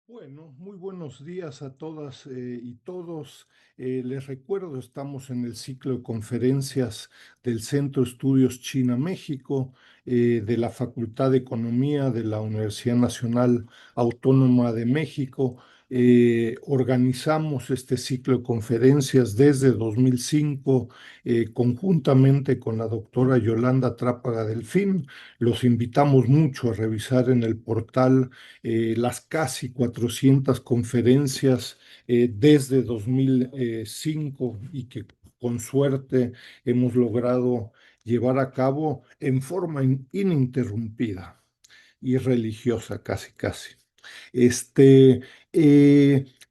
Bueno, muy buenos días a todas y todos. Les recuerdo, estamos en el ciclo de conferencias del Centro de Estudios China-México, de la Facultad de Economía de la Universidad Nacional Autónoma de México. Organizamos este ciclo de conferencias desde 2005, conjuntamente con la doctora Yolanda Trápaga Delfín. Los invitamos mucho a revisar en el portal las casi 400 conferencias desde 2005 y que con suerte hemos logrado llevar a cabo en forma ininterrumpida y religiosa, casi, casi. Este,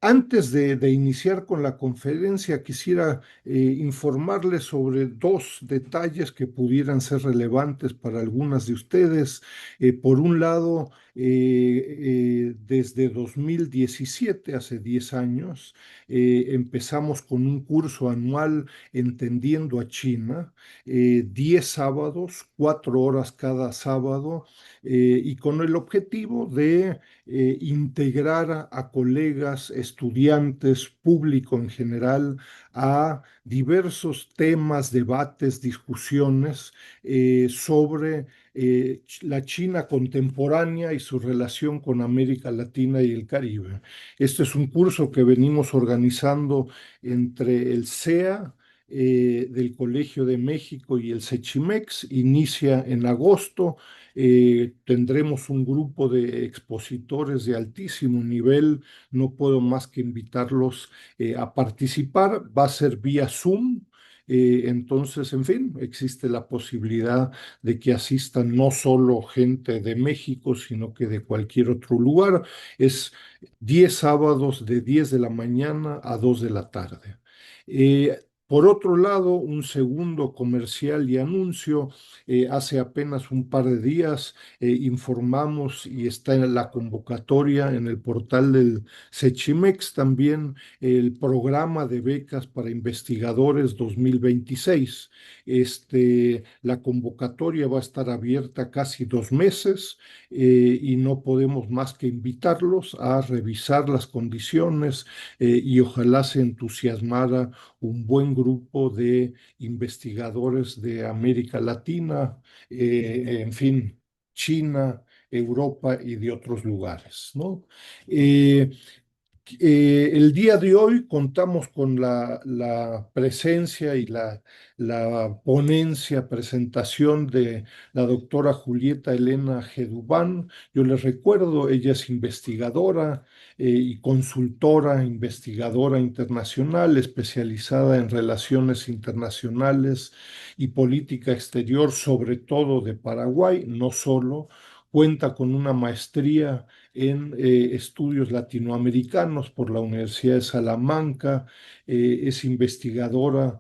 Antes de iniciar con la conferencia, quisiera informarles sobre dos detalles que pudieran ser relevantes para algunas de ustedes. Por un lado, desde 2017, hace 10 años, empezamos con un curso anual Entendiendo a China, 10 sábados, 4 horas cada sábado, y con el objetivo de integrar a colegas, estudiantes, público en general, a diversos temas, debates, discusiones sobre la China contemporánea y su relación con América Latina y el Caribe. Este es un curso que venimos organizando entre el CEA, del Colegio de México, y el CECHIMEX. Inicia en agosto. Tendremos un grupo de expositores de altísimo nivel. No puedo más que invitarlos a participar. Va a ser vía Zoom. Entonces, en fin, existe la posibilidad de que asistan no solo gente de México, sino que de cualquier otro lugar. Es 10 sábados de 10 de la mañana a 2 de la tarde. Por otro lado, un segundo comercial y anuncio. Hace apenas un par de días informamos, y está en la convocatoria en el portal del CECHIMEX también, el programa de becas para investigadores 2026. La convocatoria va a estar abierta casi 2 meses, y no podemos más que invitarlos a revisar las condiciones, y ojalá se entusiasmara un buen grupo de investigadores de América Latina, en fin, China, Europa y de otros lugares, ¿no? Eh, el día de hoy contamos con la presencia y la ponencia, presentación de la doctora Julieta Elena Gedubán. Yo les recuerdo, ella es investigadora y consultora, investigadora internacional, especializada en relaciones internacionales y política exterior, sobre todo de Paraguay, no solo. Cuenta con una maestría en estudios latinoamericanos por la Universidad de Salamanca. Es investigadora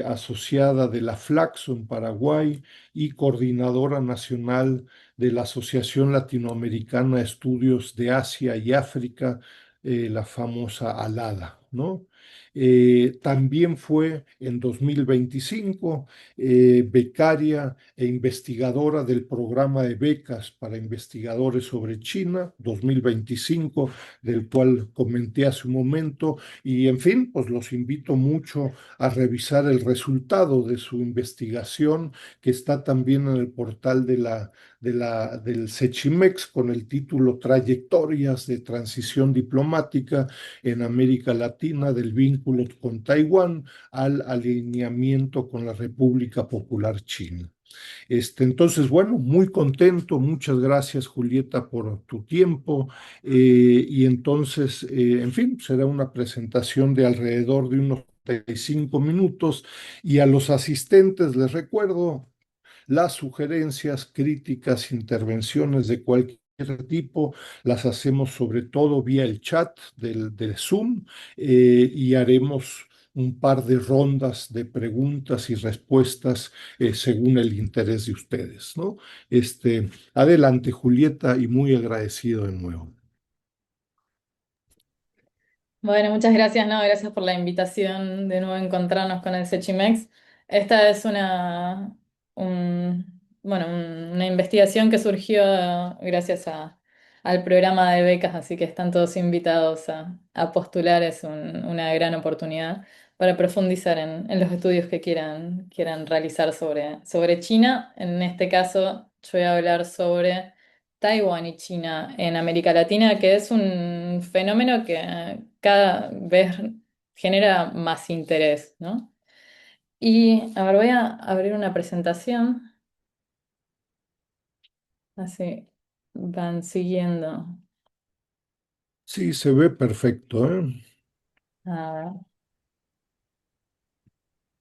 asociada de la Flaxo en Paraguay y coordinadora nacional de la Asociación Latinoamericana de Estudios de Asia y África, la famosa ALADA, ¿no? También fue en 2025 becaria e investigadora del programa de becas para investigadores sobre China 2025, del cual comenté hace un momento. Y en fin, pues los invito mucho a revisar el resultado de su investigación, que está también en el portal del CECHIMEX, con el título Trayectorias de transición diplomática en América Latina, del vínculo con Taiwán al alineamiento con la República Popular China. Entonces, bueno, muy contento. Muchas gracias, Julieta, por tu tiempo. Y entonces, en fin, será una presentación de alrededor de unos 35 minutos. Y a los asistentes les recuerdo, las sugerencias, críticas, intervenciones de cualquier tipo las hacemos sobre todo vía el chat del Zoom, y haremos un par de rondas de preguntas y respuestas según el interés de ustedes, ¿no? Adelante, Julieta, y muy agradecido de nuevo. Bueno, muchas gracias, no, gracias por la invitación de nuevo a encontrarnos con el Sechimex. Esta es una investigación que surgió gracias a al programa de becas, así que están todos invitados a postular. Es una gran oportunidad para profundizar en los estudios que quieran realizar sobre China. En este caso, yo voy a hablar sobre Taiwán y China en América Latina, que es un fenómeno que cada vez genera más interés, ¿no? Y a ver, voy a abrir una presentación, así van siguiendo. Sí, se ve perfecto, ¿eh? A ver,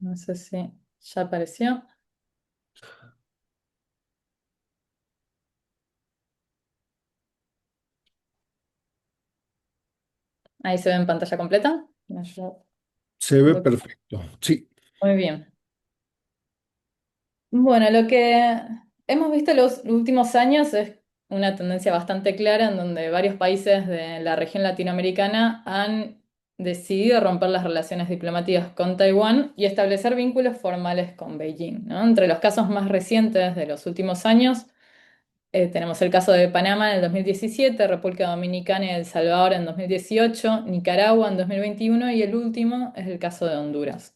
no sé si ya apareció. Ahí se ve en pantalla completa. Se ve perfecto. Sí, Muy bien. Bueno, lo que hemos visto en los últimos años es una tendencia bastante clara en donde varios países de la región latinoamericana han decidido romper las relaciones diplomáticas con Taiwán y establecer vínculos formales con Beijing, ¿no? Entre los casos más recientes de los últimos años, tenemos el caso de Panamá en el 2017, República Dominicana y El Salvador en 2018, Nicaragua en 2021 y el último es el caso de Honduras.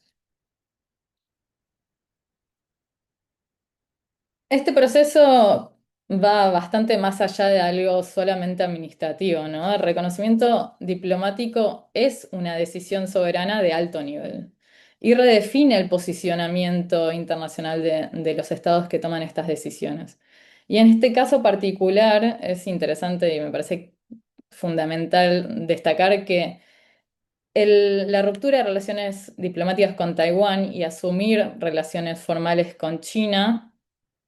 Este proceso va bastante más allá de algo solamente administrativo, ¿no? El reconocimiento diplomático es una decisión soberana de alto nivel y redefine el posicionamiento internacional de los estados que toman estas decisiones. Y en este caso particular es interesante y me parece fundamental destacar que la ruptura de relaciones diplomáticas con Taiwán y asumir relaciones formales con China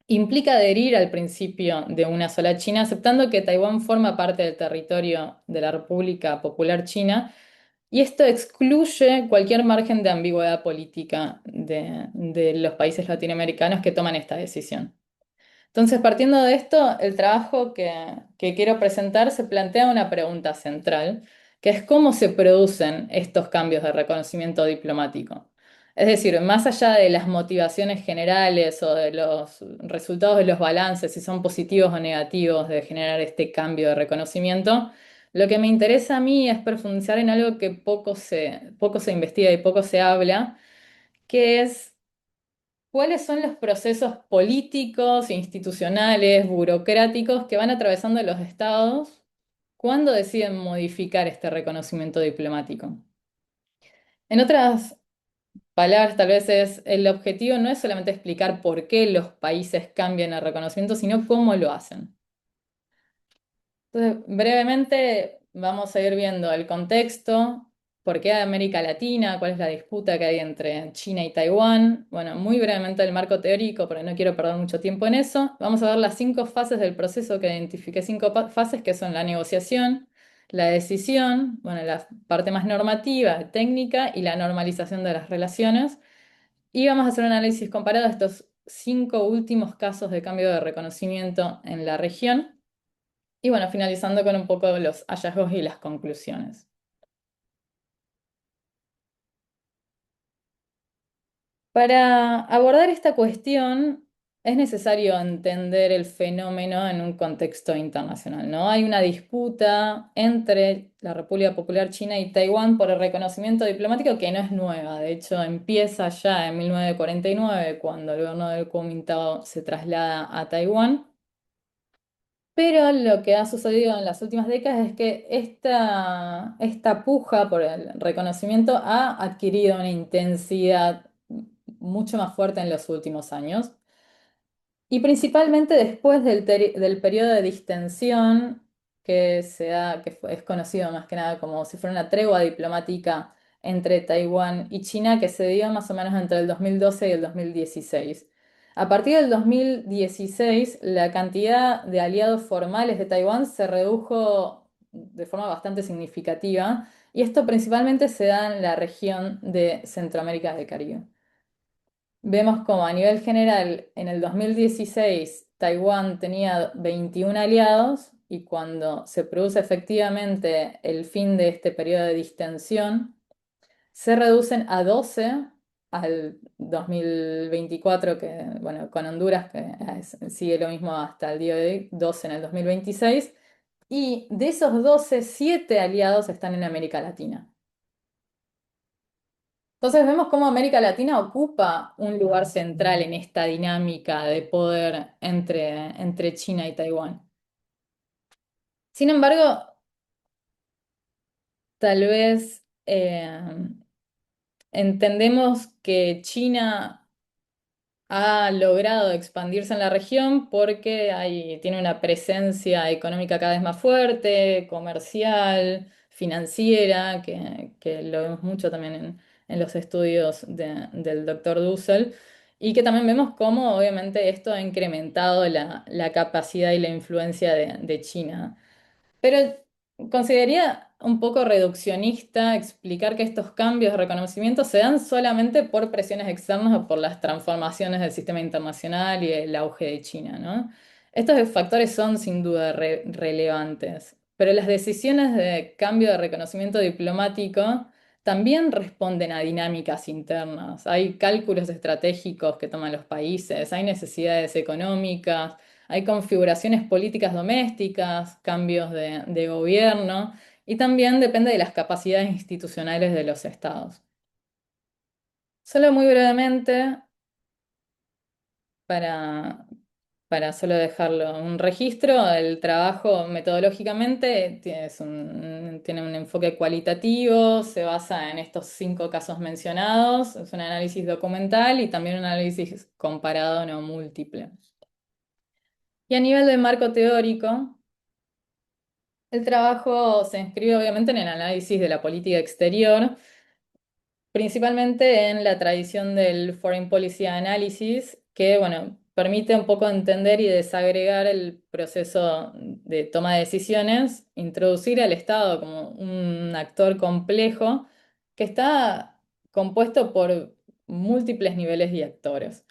implica adherir al principio de una sola China, aceptando que Taiwán forma parte del territorio de la República Popular China, y esto excluye cualquier margen de ambigüedad política de los países latinoamericanos que toman esta decisión. Entonces, partiendo de esto, el trabajo que quiero presentar se plantea una pregunta central, que es cómo se producen estos cambios de reconocimiento diplomático. Es decir, más allá de las motivaciones generales o de los resultados de los balances, si son positivos o negativos de generar este cambio de reconocimiento, lo que me interesa a mí es profundizar en algo que poco se investiga y poco se habla, que es ¿cuáles son los procesos políticos, institucionales, burocráticos que van atravesando los estados cuando deciden modificar este reconocimiento diplomático? En otras palabras, tal vez el objetivo no es solamente explicar por qué los países cambian el reconocimiento, sino cómo lo hacen. Entonces, brevemente vamos a ir viendo el contexto, por qué América Latina, cuál es la disputa que hay entre China y Taiwán. Bueno, muy brevemente el marco teórico, porque no quiero perder mucho tiempo en eso. Vamos a ver las 5 fases del proceso que identifiqué, 5 fases que son la negociación, la decisión, bueno, la parte más normativa, técnica y la normalización de las relaciones. Y vamos a hacer un análisis comparado de estos 5 últimos casos de cambio de reconocimiento en la región. Y bueno, finalizando con un poco los hallazgos y las conclusiones. Para abordar esta cuestión es necesario entender el fenómeno en un contexto internacional, ¿no? Hay una disputa entre la República Popular China y Taiwán por el reconocimiento diplomático que no es nueva. De hecho, empieza ya en 1949, cuando el gobierno del Kuomintang se traslada a Taiwán. Pero lo que ha sucedido en las últimas décadas es que esta puja por el reconocimiento ha adquirido una intensidad mucho más fuerte en los últimos años. Y principalmente después del periodo de distensión es conocido más que nada como si fuera una tregua diplomática entre Taiwán y China que se dio más o menos entre el 2012 y el 2016. A partir del 2016, la cantidad de aliados formales de Taiwán se redujo de forma bastante significativa y esto principalmente se da en la región de Centroamérica del Caribe. Vemos como a nivel general, en el 2016 Taiwán tenía 21 aliados y cuando se produce efectivamente el fin de este periodo de distensión, se reducen a 12 al 2024, que bueno, con Honduras, que sigue lo mismo hasta el día de hoy, 12 en el 2026, Y de esos 12, 7 aliados están en América Latina. Entonces vemos cómo América Latina ocupa un lugar central en esta dinámica de poder entre China y Taiwán. Sin embargo, tal vez entendemos que China ha logrado expandirse en la región porque tiene una presencia económica cada vez más fuerte, comercial, financiera, que lo vemos mucho también en los estudios del doctor Dussel, y que también vemos cómo obviamente esto ha incrementado la capacidad y la influencia de China. Pero consideraría un poco reduccionista explicar que estos cambios de reconocimiento se dan solamente por presiones externas o por las transformaciones del sistema internacional y el auge de China, ¿no? Estos factores son sin duda relevantes, pero las decisiones de cambio de reconocimiento diplomático también responden a dinámicas internas. Hay cálculos estratégicos que toman los países, hay necesidades económicas, hay configuraciones políticas domésticas, cambios de gobierno y también depende de las capacidades institucionales de los estados. Solo muy brevemente, para, para solo dejarlo un registro, el trabajo metodológicamente tiene un enfoque cualitativo, se basa en estos 5 casos mencionados, es un análisis documental y también un análisis comparado no múltiple. Y a nivel de marco teórico, el trabajo se inscribe obviamente en el análisis de la política exterior, principalmente en la tradición del Foreign Policy Analysis, que bueno, permite un poco entender y desagregar el proceso de toma de decisiones, introducir al Estado como un actor complejo que está compuesto por múltiples niveles de actores.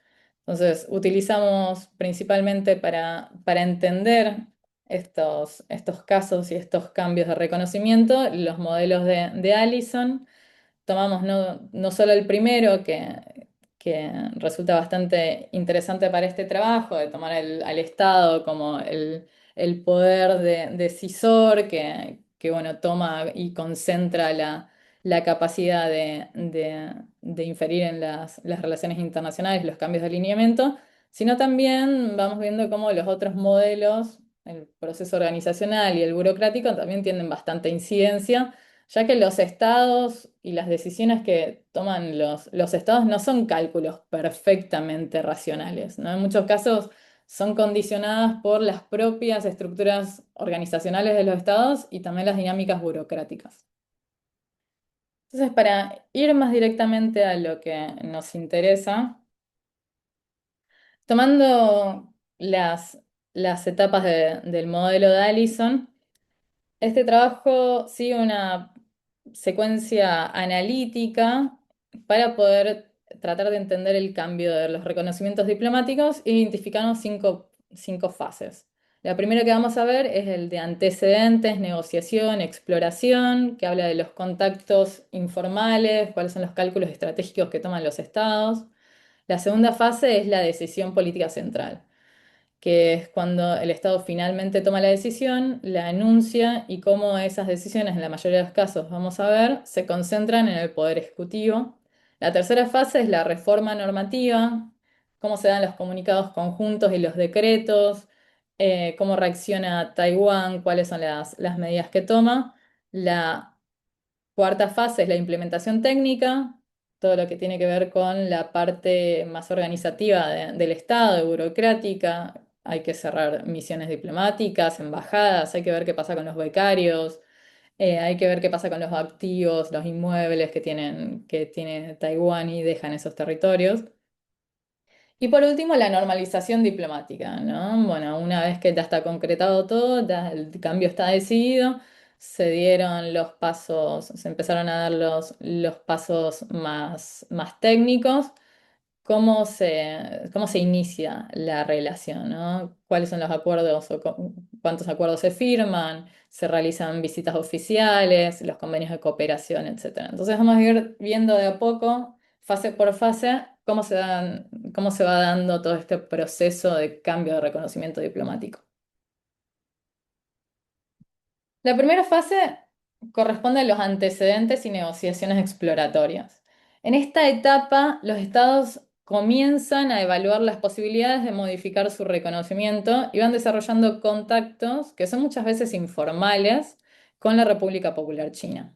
Entonces, utilizamos principalmente para entender estos casos y estos cambios de reconocimiento los modelos de Allison. Tomamos no solo el primero, que resulta bastante interesante para este trabajo, de tomar al Estado como el poder decisor que, bueno, toma y concentra la capacidad de inferir en las relaciones internacionales, los cambios de alineamiento, sino también vamos viendo cómo los otros modelos, el proceso organizacional y el burocrático, también tienen bastante incidencia, ya que los estados y las decisiones que toman los estados no son cálculos perfectamente racionales, ¿no? En muchos casos son condicionadas por las propias estructuras organizacionales de los estados y también las dinámicas burocráticas. Entonces, para ir más directamente a lo que nos interesa, tomando las etapas del modelo de Allison, este trabajo sigue una secuencia analítica para poder tratar de entender el cambio de los reconocimientos diplomáticos e identificamos cinco fases. La primera que vamos a ver es el de antecedentes, negociación, exploración, que habla de los contactos informales, cuáles son los cálculos estratégicos que toman los estados. La segunda fase es la decisión política central, que es cuando el Estado finalmente toma la decisión, la anuncia y cómo esas decisiones, en la mayoría de los casos, vamos a ver, se concentran en el poder ejecutivo. La tercera fase es la reforma normativa, cómo se dan los comunicados conjuntos y los decretos, cómo reacciona Taiwán, cuáles son las medidas que toma. La cuarta fase es la implementación técnica, todo lo que tiene que ver con la parte más organizativa del Estado, burocrática. Hay que cerrar misiones diplomáticas, embajadas, hay que ver qué pasa con los becarios, hay que ver qué pasa con los activos, los inmuebles que tiene Taiwán y dejan esos territorios. Y por último, la normalización diplomática, ¿no? Bueno, una vez que ya está concretado todo, ya el cambio está decidido, se dieron los pasos, se empezaron a dar los pasos más técnicos. ¿Cómo se inicia la relación, ¿no? ¿Cuáles son los acuerdos o cuántos acuerdos se firman? Se realizan visitas oficiales, los convenios de cooperación, etcétera. Entonces vamos a ir viendo de a poco, fase por fase, cómo se va dando todo este proceso de cambio de reconocimiento diplomático. La primera fase corresponde a los antecedentes y negociaciones exploratorias. En esta etapa, los estados comienzan a evaluar las posibilidades de modificar su reconocimiento y van desarrollando contactos que son muchas veces informales con la República Popular China.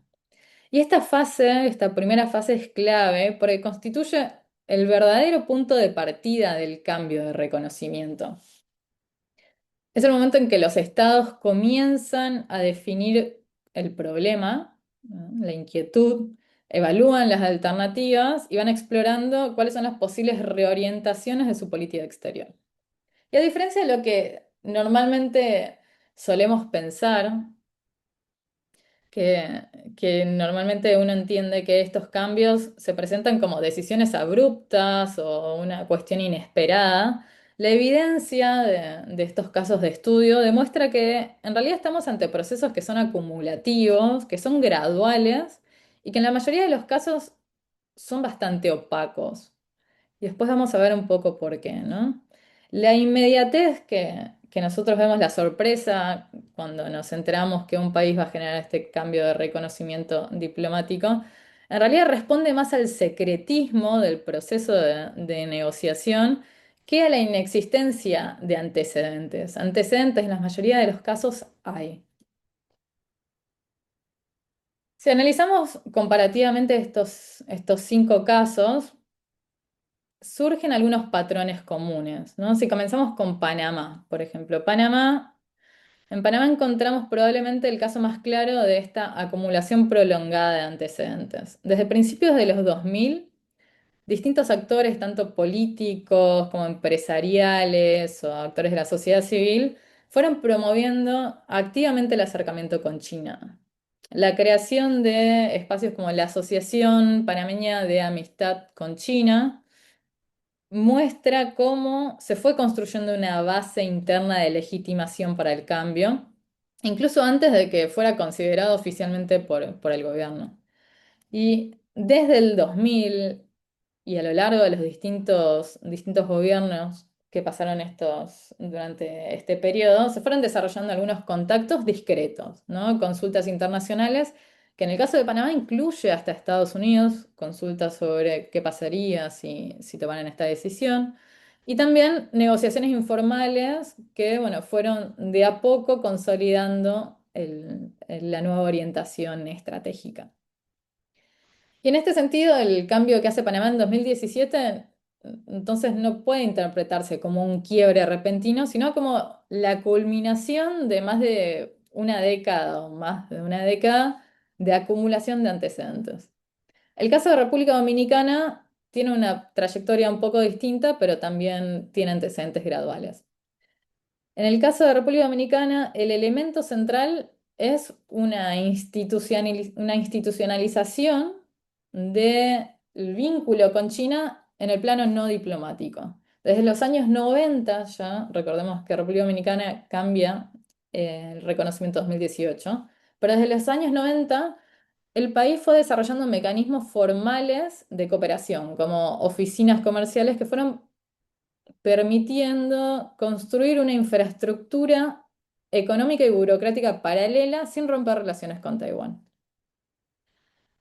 Y esta fase, esta primera fase es clave porque constituye el verdadero punto de partida del cambio de reconocimiento. Es el momento en que los estados comienzan a definir el problema, ¿no? La inquietud, evalúan las alternativas y van explorando cuáles son las posibles reorientaciones de su política exterior. Y a diferencia de lo que normalmente solemos pensar, que, que normalmente uno entiende que estos cambios se presentan como decisiones abruptas o una cuestión inesperada. La evidencia de estos casos de estudio demuestra que en realidad estamos ante procesos que son acumulativos, que son graduales y que en la mayoría de los casos son bastante opacos. Y después vamos a ver un poco por qué, ¿no? La inmediatez que nosotros vemos, la sorpresa cuando nos enteramos que un país va a generar este cambio de reconocimiento diplomático, en realidad responde más al secretismo del proceso de negociación que a la inexistencia de antecedentes. Antecedentes en la mayoría de los casos hay. Si analizamos comparativamente estos 5 casos, surgen algunos patrones comunes, ¿no? Si comenzamos con Panamá, por ejemplo, en Panamá encontramos probablemente el caso más claro de esta acumulación prolongada de antecedentes. Desde principios de los 2000, distintos actores, tanto políticos como empresariales o actores de la sociedad civil, fueron promoviendo activamente el acercamiento con China. La creación de espacios como la Asociación Panameña de Amistad con China, muestra cómo se fue construyendo una base interna de legitimación para el cambio, incluso antes de que fuera considerado oficialmente por el gobierno. Y desde el 2000 y a lo largo de los distintos gobiernos que pasaron durante este periodo, se fueron desarrollando algunos contactos discretos, ¿no? Consultas internacionales, que en el caso de Panamá incluye hasta Estados Unidos, consultas sobre qué pasaría si tomaran esta decisión. Y también negociaciones informales que, bueno, fueron de a poco consolidando la nueva orientación estratégica. Y en este sentido, el cambio que hace Panamá en 2017, entonces no puede interpretarse como un quiebre repentino, sino como la culminación de más de una década o más de una década de acumulación de antecedentes. El caso de República Dominicana tiene una trayectoria un poco distinta, pero también tiene antecedentes graduales. En el caso de República Dominicana, el elemento central es una institucionalización del vínculo con China en el plano no diplomático. Desde los años 90 ya, recordemos que República Dominicana cambia el reconocimiento 2018, pero desde los años 90 el país fue desarrollando mecanismos formales de cooperación, como oficinas comerciales que fueron permitiendo construir una infraestructura económica y burocrática paralela sin romper relaciones con Taiwán.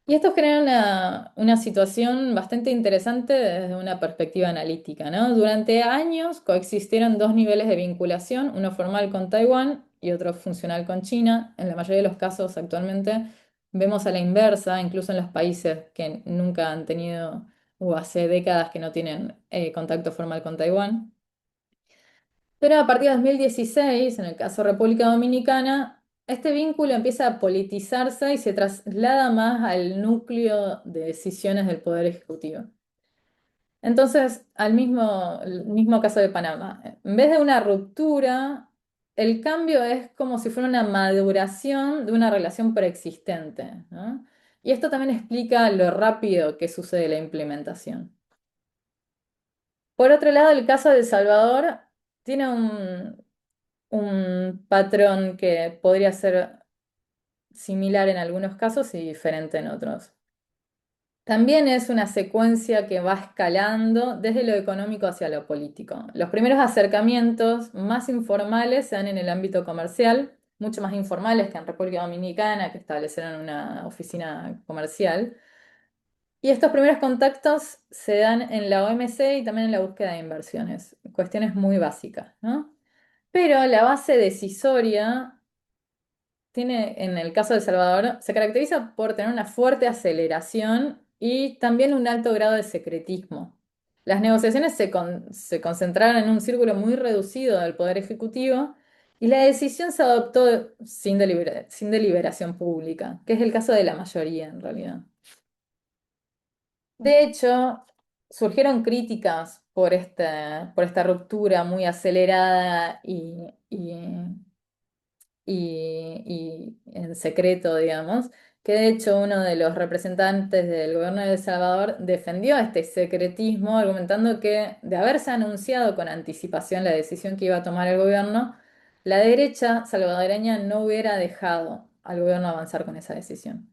Y esto genera una situación bastante interesante desde una perspectiva analítica, ¿no? Durante años coexistieron dos niveles de vinculación, uno formal con Taiwán y otro funcional con China. En la mayoría de los casos actualmente vemos a la inversa, incluso en los países que nunca han tenido o hace décadas que no tienen contacto formal con Taiwán. Pero a partir de 2016, en el caso de República Dominicana, este vínculo empieza a politizarse y se traslada más al núcleo de decisiones del Poder Ejecutivo. Entonces, el mismo caso de Panamá, en vez de una ruptura, el cambio es como si fuera una maduración de una relación preexistente, ¿no? Y esto también explica lo rápido que sucede la implementación. Por otro lado, el caso de El Salvador tiene un patrón que podría ser similar en algunos casos y diferente en otros. También es una secuencia que va escalando desde lo económico hacia lo político. Los primeros acercamientos más informales se dan en el ámbito comercial, mucho más informales que en República Dominicana, que establecieron una oficina comercial. Y estos primeros contactos se dan en la OMC y también en la búsqueda de inversiones, cuestiones muy básicas, ¿no? Pero la base decisoria tiene, en el caso de El Salvador, se caracteriza por tener una fuerte aceleración y también un alto grado de secretismo. Las negociaciones se concentraron en un círculo muy reducido del Poder Ejecutivo y la decisión se adoptó sin deliberación pública, que es el caso de la mayoría en realidad. De hecho, surgieron críticas por esta ruptura muy acelerada y en secreto, digamos, que de hecho uno de los representantes del gobierno de El Salvador defendió este secretismo, argumentando que de haberse anunciado con anticipación la decisión que iba a tomar el gobierno, la derecha salvadoreña no hubiera dejado al gobierno avanzar con esa decisión.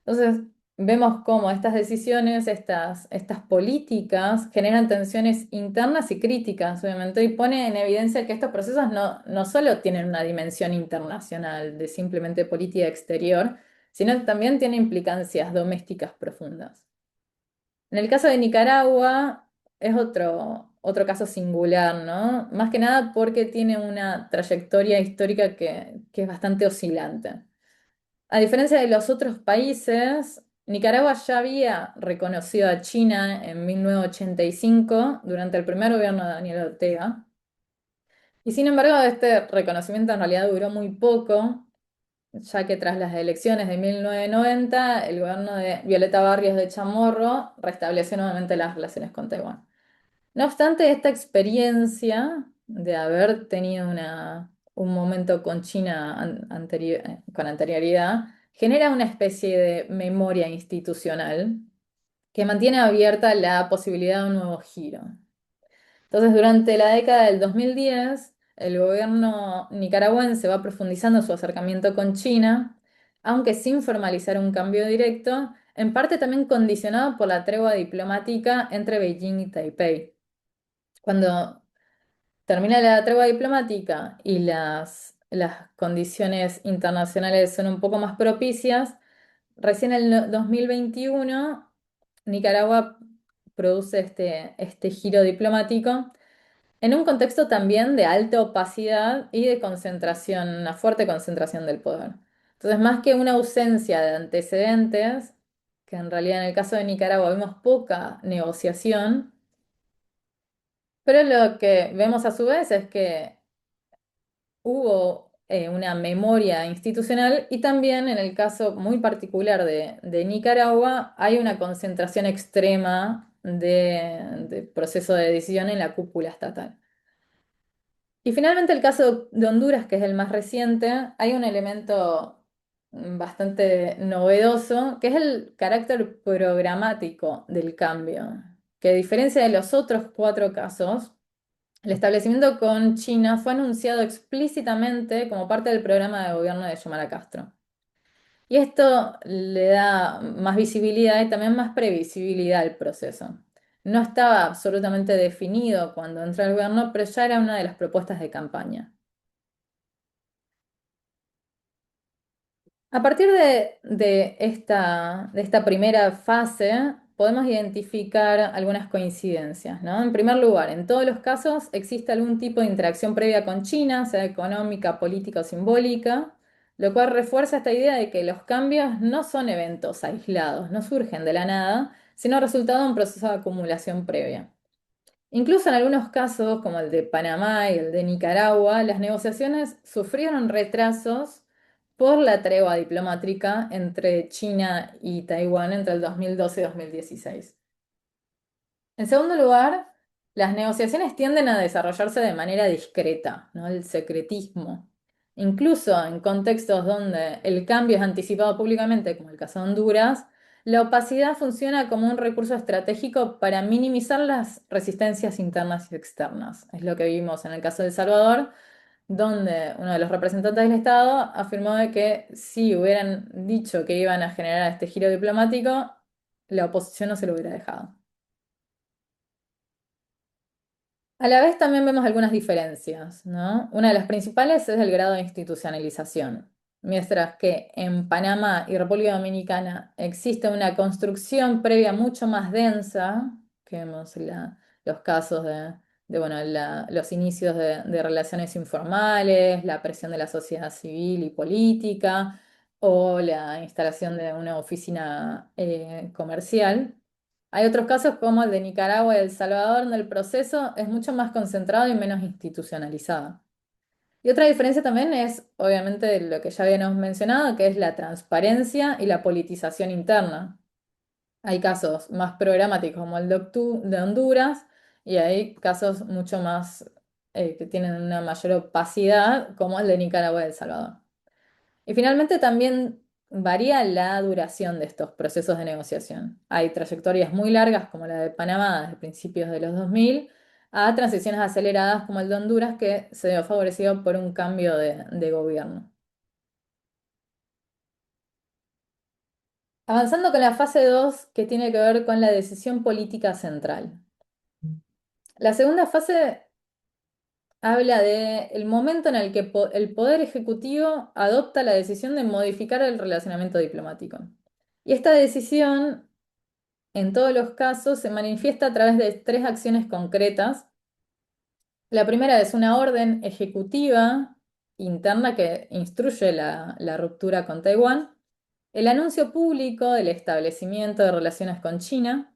Entonces, vemos cómo estas decisiones, estas políticas generan tensiones internas y críticas, obviamente, y pone en evidencia que estos procesos no solo tienen una dimensión internacional de simplemente política exterior, sino que también tienen implicancias domésticas profundas. En el caso de Nicaragua es otro caso singular, ¿no? Más que nada porque tiene una trayectoria histórica que es bastante oscilante. A diferencia de los otros países, Nicaragua ya había reconocido a China en 1985 durante el primer gobierno de Daniel Ortega. Y sin embargo, este reconocimiento en realidad duró muy poco, ya que tras las elecciones de 1990, el gobierno de Violeta Barrios de Chamorro restableció nuevamente las relaciones con Taiwán. No obstante, esta experiencia de haber tenido un momento con China con anterioridad genera una especie de memoria institucional que mantiene abierta la posibilidad de un nuevo giro. Entonces, durante la década del 2010, el gobierno nicaragüense va profundizando su acercamiento con China, aunque sin formalizar un cambio directo, en parte también condicionado por la tregua diplomática entre Beijing y Taipei. Cuando termina la tregua diplomática y las condiciones internacionales son un poco más propicias, recién en el 2021 Nicaragua produce este giro diplomático en un contexto también de alta opacidad y de concentración, una fuerte concentración del poder. Entonces, más que una ausencia de antecedentes, que en realidad en el caso de Nicaragua vemos poca negociación, pero lo que vemos a su vez es que hubo una memoria institucional y también en el caso muy particular de Nicaragua hay una concentración extrema de proceso de decisión en la cúpula estatal. Y finalmente el caso de Honduras, que es el más reciente, hay un elemento bastante novedoso, que es el carácter programático del cambio, que a diferencia de los otros cuatro casos, el establecimiento con China fue anunciado explícitamente como parte del programa de gobierno de Xiomara Castro. Y esto le da más visibilidad y también más previsibilidad al proceso. No estaba absolutamente definido cuando entró el gobierno, pero ya era una de las propuestas de campaña. A partir de esta primera fase, podemos identificar algunas coincidencias, ¿no? En primer lugar, en todos los casos existe algún tipo de interacción previa con China, sea económica, política o simbólica, lo cual refuerza esta idea de que los cambios no son eventos aislados, no surgen de la nada, sino resultado de un proceso de acumulación previa. Incluso en algunos casos, como el de Panamá y el de Nicaragua, las negociaciones sufrieron retrasos por la tregua diplomática entre China y Taiwán entre el 2012 y 2016. En segundo lugar, las negociaciones tienden a desarrollarse de manera discreta, ¿no? El secretismo. Incluso en contextos donde el cambio es anticipado públicamente, como el caso de Honduras, la opacidad funciona como un recurso estratégico para minimizar las resistencias internas y externas. Es lo que vimos en el caso de El Salvador, donde uno de los representantes del Estado afirmó de que si hubieran dicho que iban a generar este giro diplomático, la oposición no se lo hubiera dejado. A la vez también vemos algunas diferencias, ¿no? Una de las principales es el grado de institucionalización. Mientras que en Panamá y República Dominicana existe una construcción previa mucho más densa, que vemos los casos bueno, los inicios de relaciones informales, la presión de la sociedad civil y política, o la instalación de una oficina comercial. Hay otros casos como el de Nicaragua y El Salvador, donde el proceso es mucho más concentrado y menos institucionalizado. Y otra diferencia también es, obviamente, lo que ya habíamos mencionado, que es la transparencia y la politización interna. Hay casos más programáticos como el de Honduras y hay casos mucho más que tienen una mayor opacidad como el de Nicaragua y El Salvador. Y finalmente también varía la duración de estos procesos de negociación. Hay trayectorias muy largas como la de Panamá desde principios de los 2000 a transiciones aceleradas como el de Honduras que se vio favorecido por un cambio de gobierno. Avanzando con la fase 2 que tiene que ver con la decisión política central. La segunda fase habla de el momento en el que el Poder Ejecutivo adopta la decisión de modificar el relacionamiento diplomático. Y esta decisión en todos los casos se manifiesta a través de tres acciones concretas. La primera es una orden ejecutiva interna que instruye la ruptura con Taiwán, el anuncio público del establecimiento de relaciones con China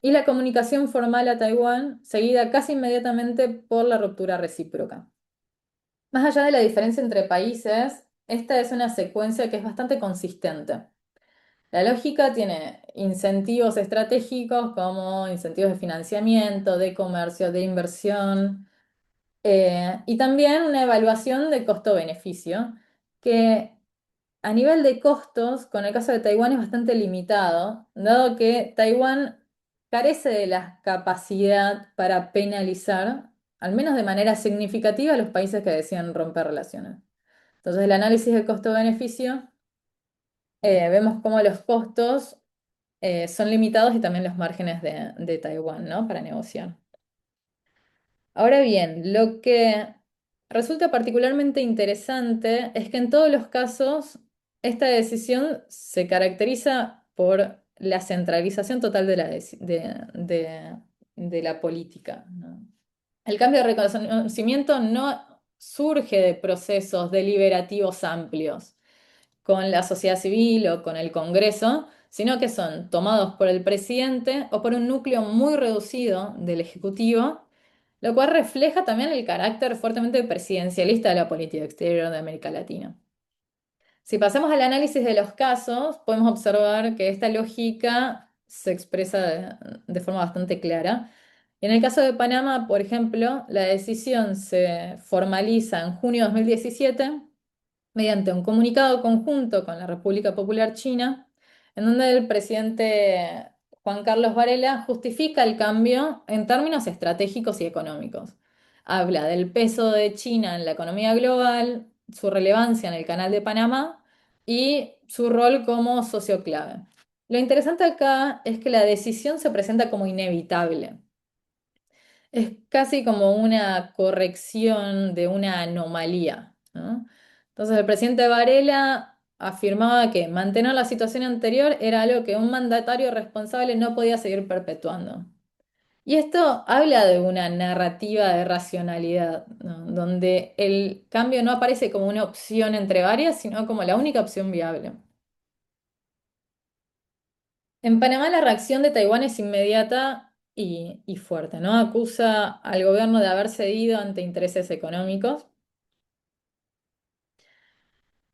y la comunicación formal a Taiwán, seguida casi inmediatamente por la ruptura recíproca. Más allá de la diferencia entre países, esta es una secuencia que es bastante consistente. La lógica tiene incentivos estratégicos como incentivos de financiamiento, de comercio, de inversión, y también una evaluación de costo-beneficio, que a nivel de costos, con el caso de Taiwán es bastante limitado, dado que Taiwán carece de la capacidad para penalizar, al menos de manera significativa, a los países que deciden romper relaciones. Entonces, el análisis de costo-beneficio, vemos cómo los costos son limitados y también los márgenes de Taiwán, ¿no? Para negociar. Ahora bien, lo que resulta particularmente interesante es que en todos los casos esta decisión se caracteriza por la centralización total de la política, ¿no? El cambio de reconocimiento no surge de procesos deliberativos amplios con la sociedad civil o con el Congreso, sino que son tomados por el presidente o por un núcleo muy reducido del Ejecutivo, lo cual refleja también el carácter fuertemente presidencialista de la política exterior de América Latina. Si pasamos al análisis de los casos, podemos observar que esta lógica se expresa de forma bastante clara. En el caso de Panamá, por ejemplo, la decisión se formaliza en junio de 2017 mediante un comunicado conjunto con la República Popular China, en donde el presidente Juan Carlos Varela justifica el cambio en términos estratégicos y económicos. Habla del peso de China en la economía global, su relevancia en el Canal de Panamá y su rol como socio clave. Lo interesante acá es que la decisión se presenta como inevitable. Es casi como una corrección de una anomalía, ¿no? Entonces el presidente Varela afirmaba que mantener la situación anterior era algo que un mandatario responsable no podía seguir perpetuando. Y esto habla de una narrativa de racionalidad, ¿no? Donde el cambio no aparece como una opción entre varias, sino como la única opción viable. En Panamá la reacción de Taiwán es inmediata y fuerte, ¿no? Acusa al gobierno de haber cedido ante intereses económicos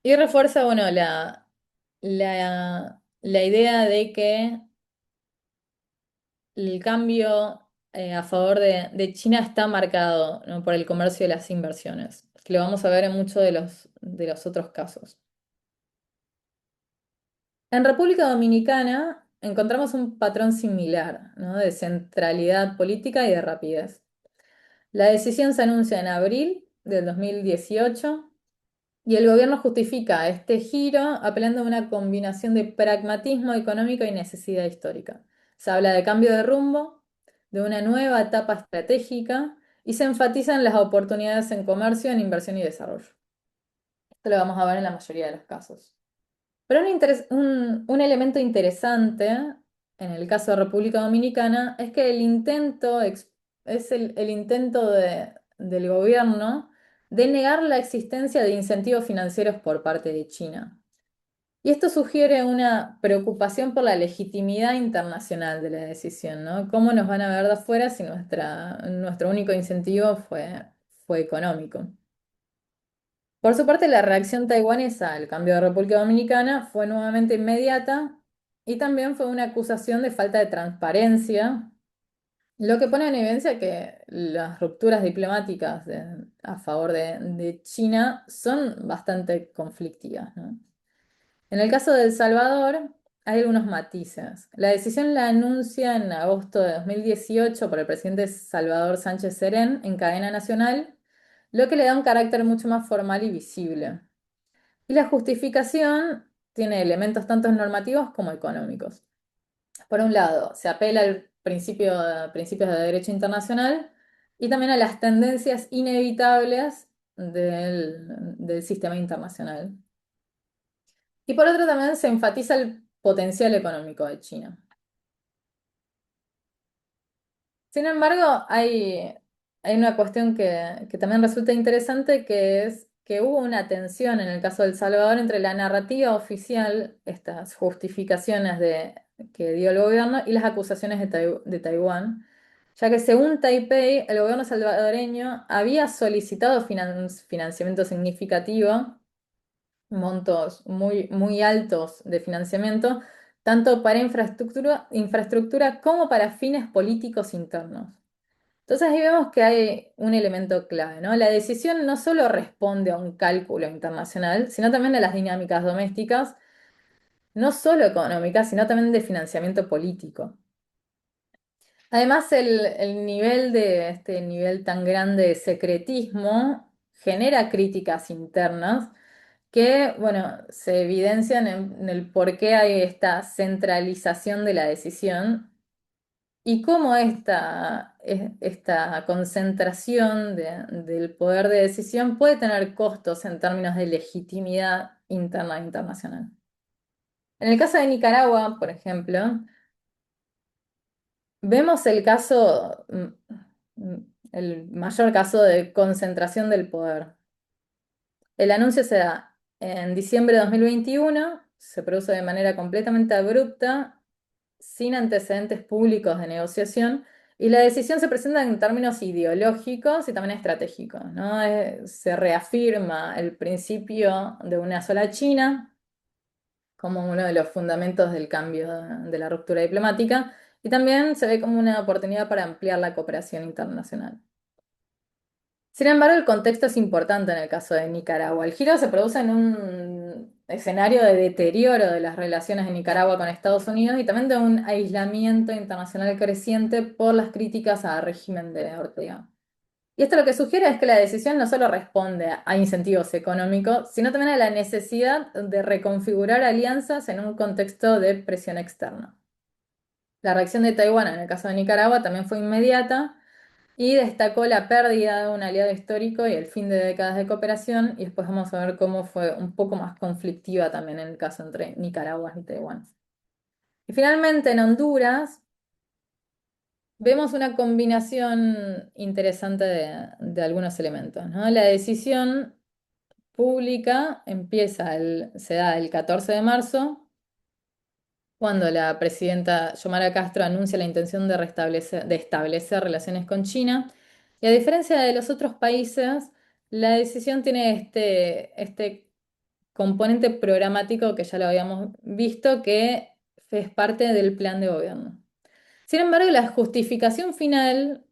y refuerza, bueno, la idea de que el cambio a favor de China está marcado, ¿no? Por el comercio y las inversiones, que lo vamos a ver en muchos de los otros casos. En República Dominicana encontramos un patrón similar, ¿no? De centralidad política y de rapidez. La decisión se anuncia en abril del 2018 y el gobierno justifica este giro apelando a una combinación de pragmatismo económico y necesidad histórica. Se habla de cambio de rumbo, de una nueva etapa estratégica y se enfatizan las oportunidades en comercio, en inversión y desarrollo. Esto lo vamos a ver en la mayoría de los casos. Pero un elemento interesante en el caso de República Dominicana es que es el intento del gobierno de negar la existencia de incentivos financieros por parte de China. Y esto sugiere una preocupación por la legitimidad internacional de la decisión, ¿no? ¿Cómo nos van a ver de afuera si nuestro único incentivo fue económico? Por su parte, la reacción taiwanesa al cambio de República Dominicana fue nuevamente inmediata y también fue una acusación de falta de transparencia, lo que pone en evidencia que las rupturas diplomáticas a favor de China son bastante conflictivas, ¿no? En el caso de El Salvador, hay algunos matices. La decisión la anuncia en agosto de 2018 por el presidente Salvador Sánchez Serén en cadena nacional, lo que le da un carácter mucho más formal y visible. Y la justificación tiene elementos tanto normativos como económicos. Por un lado, se apela al principios de derecho internacional y también a las tendencias inevitables del sistema internacional. Y por otro también se enfatiza el potencial económico de China. Sin embargo, hay una cuestión que también resulta interesante, que es que hubo una tensión en el caso de El Salvador entre la narrativa oficial, estas justificaciones que dio el gobierno, y las acusaciones de Taiwán, ya que según Taipei, el gobierno salvadoreño había solicitado financiamiento significativo, montos muy altos de financiamiento, tanto para infraestructura como para fines políticos internos. Entonces ahí vemos que hay un elemento clave, ¿no? La decisión no solo responde a un cálculo internacional, sino también a las dinámicas domésticas, no solo económicas, sino también de financiamiento político. Además, el nivel de este nivel tan grande de secretismo genera críticas internas que, bueno, se evidencian en el por qué hay esta centralización de la decisión y cómo esta concentración del poder de decisión puede tener costos en términos de legitimidad interna e internacional. En el caso de Nicaragua, por ejemplo, vemos el mayor caso de concentración del poder. El anuncio se da en diciembre de 2021, se produce de manera completamente abrupta, sin antecedentes públicos de negociación, y la decisión se presenta en términos ideológicos y también estratégicos, ¿no? Se reafirma el principio de una sola China como uno de los fundamentos del cambio de la ruptura diplomática, y también se ve como una oportunidad para ampliar la cooperación internacional. Sin embargo, el contexto es importante en el caso de Nicaragua. El giro se produce en un escenario de deterioro de las relaciones de Nicaragua con Estados Unidos y también de un aislamiento internacional creciente por las críticas al régimen de Ortega. Y esto lo que sugiere es que la decisión no solo responde a incentivos económicos, sino también a la necesidad de reconfigurar alianzas en un contexto de presión externa. La reacción de Taiwán en el caso de Nicaragua también fue inmediata y destacó la pérdida de un aliado histórico y el fin de décadas de cooperación, y después vamos a ver cómo fue un poco más conflictiva también en el caso entre Nicaragua y Taiwán. Y finalmente en Honduras vemos una combinación interesante de algunos elementos, ¿no? La decisión pública se da el 14 de marzo, cuando la presidenta Xiomara Castro anuncia la intención de establecer relaciones con China. Y a diferencia de los otros países, la decisión tiene este componente programático que ya lo habíamos visto, que es parte del plan de gobierno. Sin embargo, la justificación final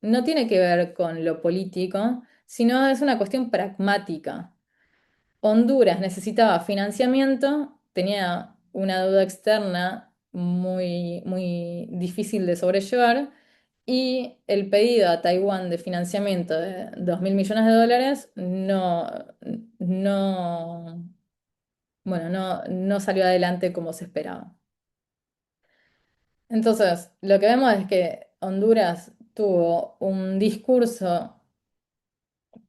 no tiene que ver con lo político, sino es una cuestión pragmática. Honduras necesitaba financiamiento, tenía una deuda externa muy difícil de sobrellevar, y el pedido a Taiwán de financiamiento de 2.000 millones de dólares no, bueno, no salió adelante como se esperaba. Entonces, lo que vemos es que Honduras tuvo un discurso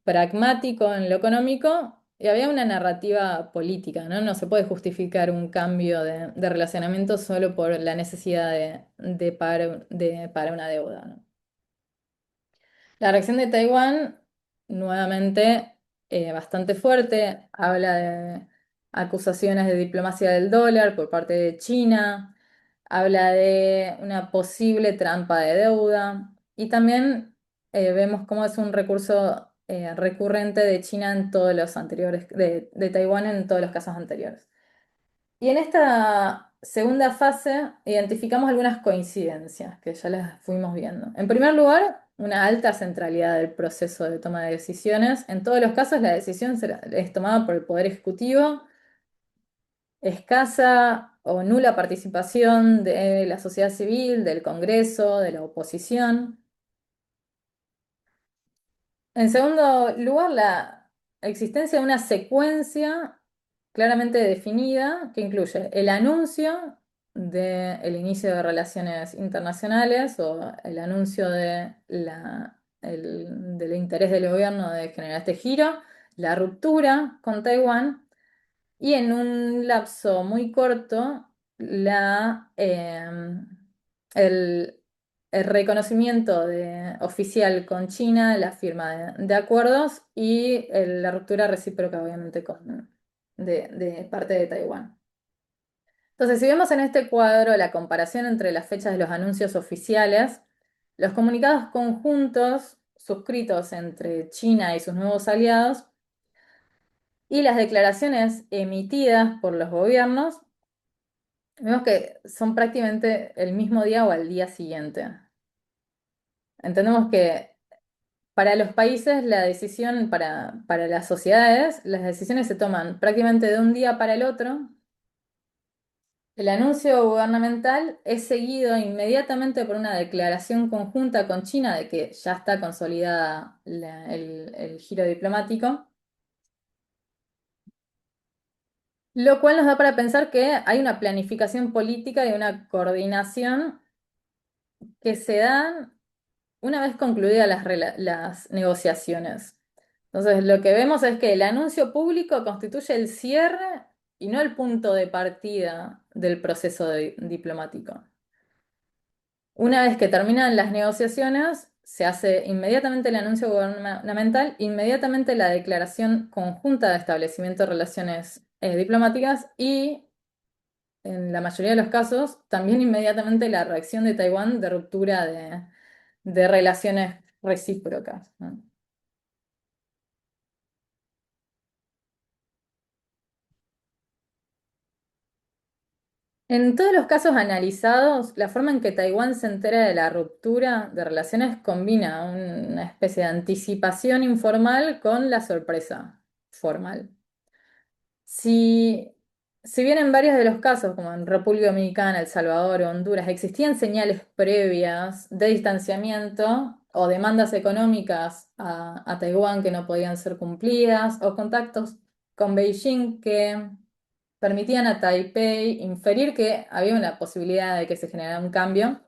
pragmático en lo económico y había una narrativa política, ¿no? No se puede justificar un cambio de relacionamiento solo por la necesidad de pagar una deuda, ¿no? La reacción de Taiwán, nuevamente, bastante fuerte, habla de acusaciones de diplomacia del dólar por parte de China, habla de una posible trampa de deuda y también vemos cómo es un recurso recurrente de China en todos los anteriores, de Taiwán en todos los casos anteriores. Y en esta segunda fase identificamos algunas coincidencias que ya las fuimos viendo. En primer lugar, una alta centralidad del proceso de toma de decisiones. En todos los casos, la decisión es tomada por el Poder Ejecutivo, escasa o nula participación de la sociedad civil, del Congreso, de la oposición. En segundo lugar, la existencia de una secuencia claramente definida que incluye el anuncio del inicio de relaciones internacionales o el anuncio del interés del gobierno de generar este giro, la ruptura con Taiwán y en un lapso muy corto el, el reconocimiento oficial con China, la firma de acuerdos y la ruptura recíproca, obviamente, de parte de Taiwán. Entonces, si vemos en este cuadro la comparación entre las fechas de los anuncios oficiales, los comunicados conjuntos suscritos entre China y sus nuevos aliados y las declaraciones emitidas por los gobiernos, vemos que son prácticamente el mismo día o al día siguiente. Entendemos que para los países la decisión, para las sociedades, las decisiones se toman prácticamente de un día para el otro. El anuncio gubernamental es seguido inmediatamente por una declaración conjunta con China de que ya está consolidada el giro diplomático, lo cual nos da para pensar que hay una planificación política y una coordinación que se dan una vez concluidas las negociaciones. Entonces, lo que vemos es que el anuncio público constituye el cierre y no el punto de partida del proceso diplomático. Una vez que terminan las negociaciones, se hace inmediatamente el anuncio gubernamental, inmediatamente la declaración conjunta de establecimiento de relaciones diplomáticas y, en la mayoría de los casos, también inmediatamente la reacción de Taiwán de ruptura de relaciones recíprocas, ¿no? En todos los casos analizados, la forma en que Taiwán se entera de la ruptura de relaciones combina una especie de anticipación informal con la sorpresa formal. Si, si bien en varios de los casos, como en República Dominicana, El Salvador o Honduras, existían señales previas de distanciamiento o demandas económicas a Taiwán que no podían ser cumplidas, o contactos con Beijing que permitían a Taipei inferir que había una posibilidad de que se generara un cambio,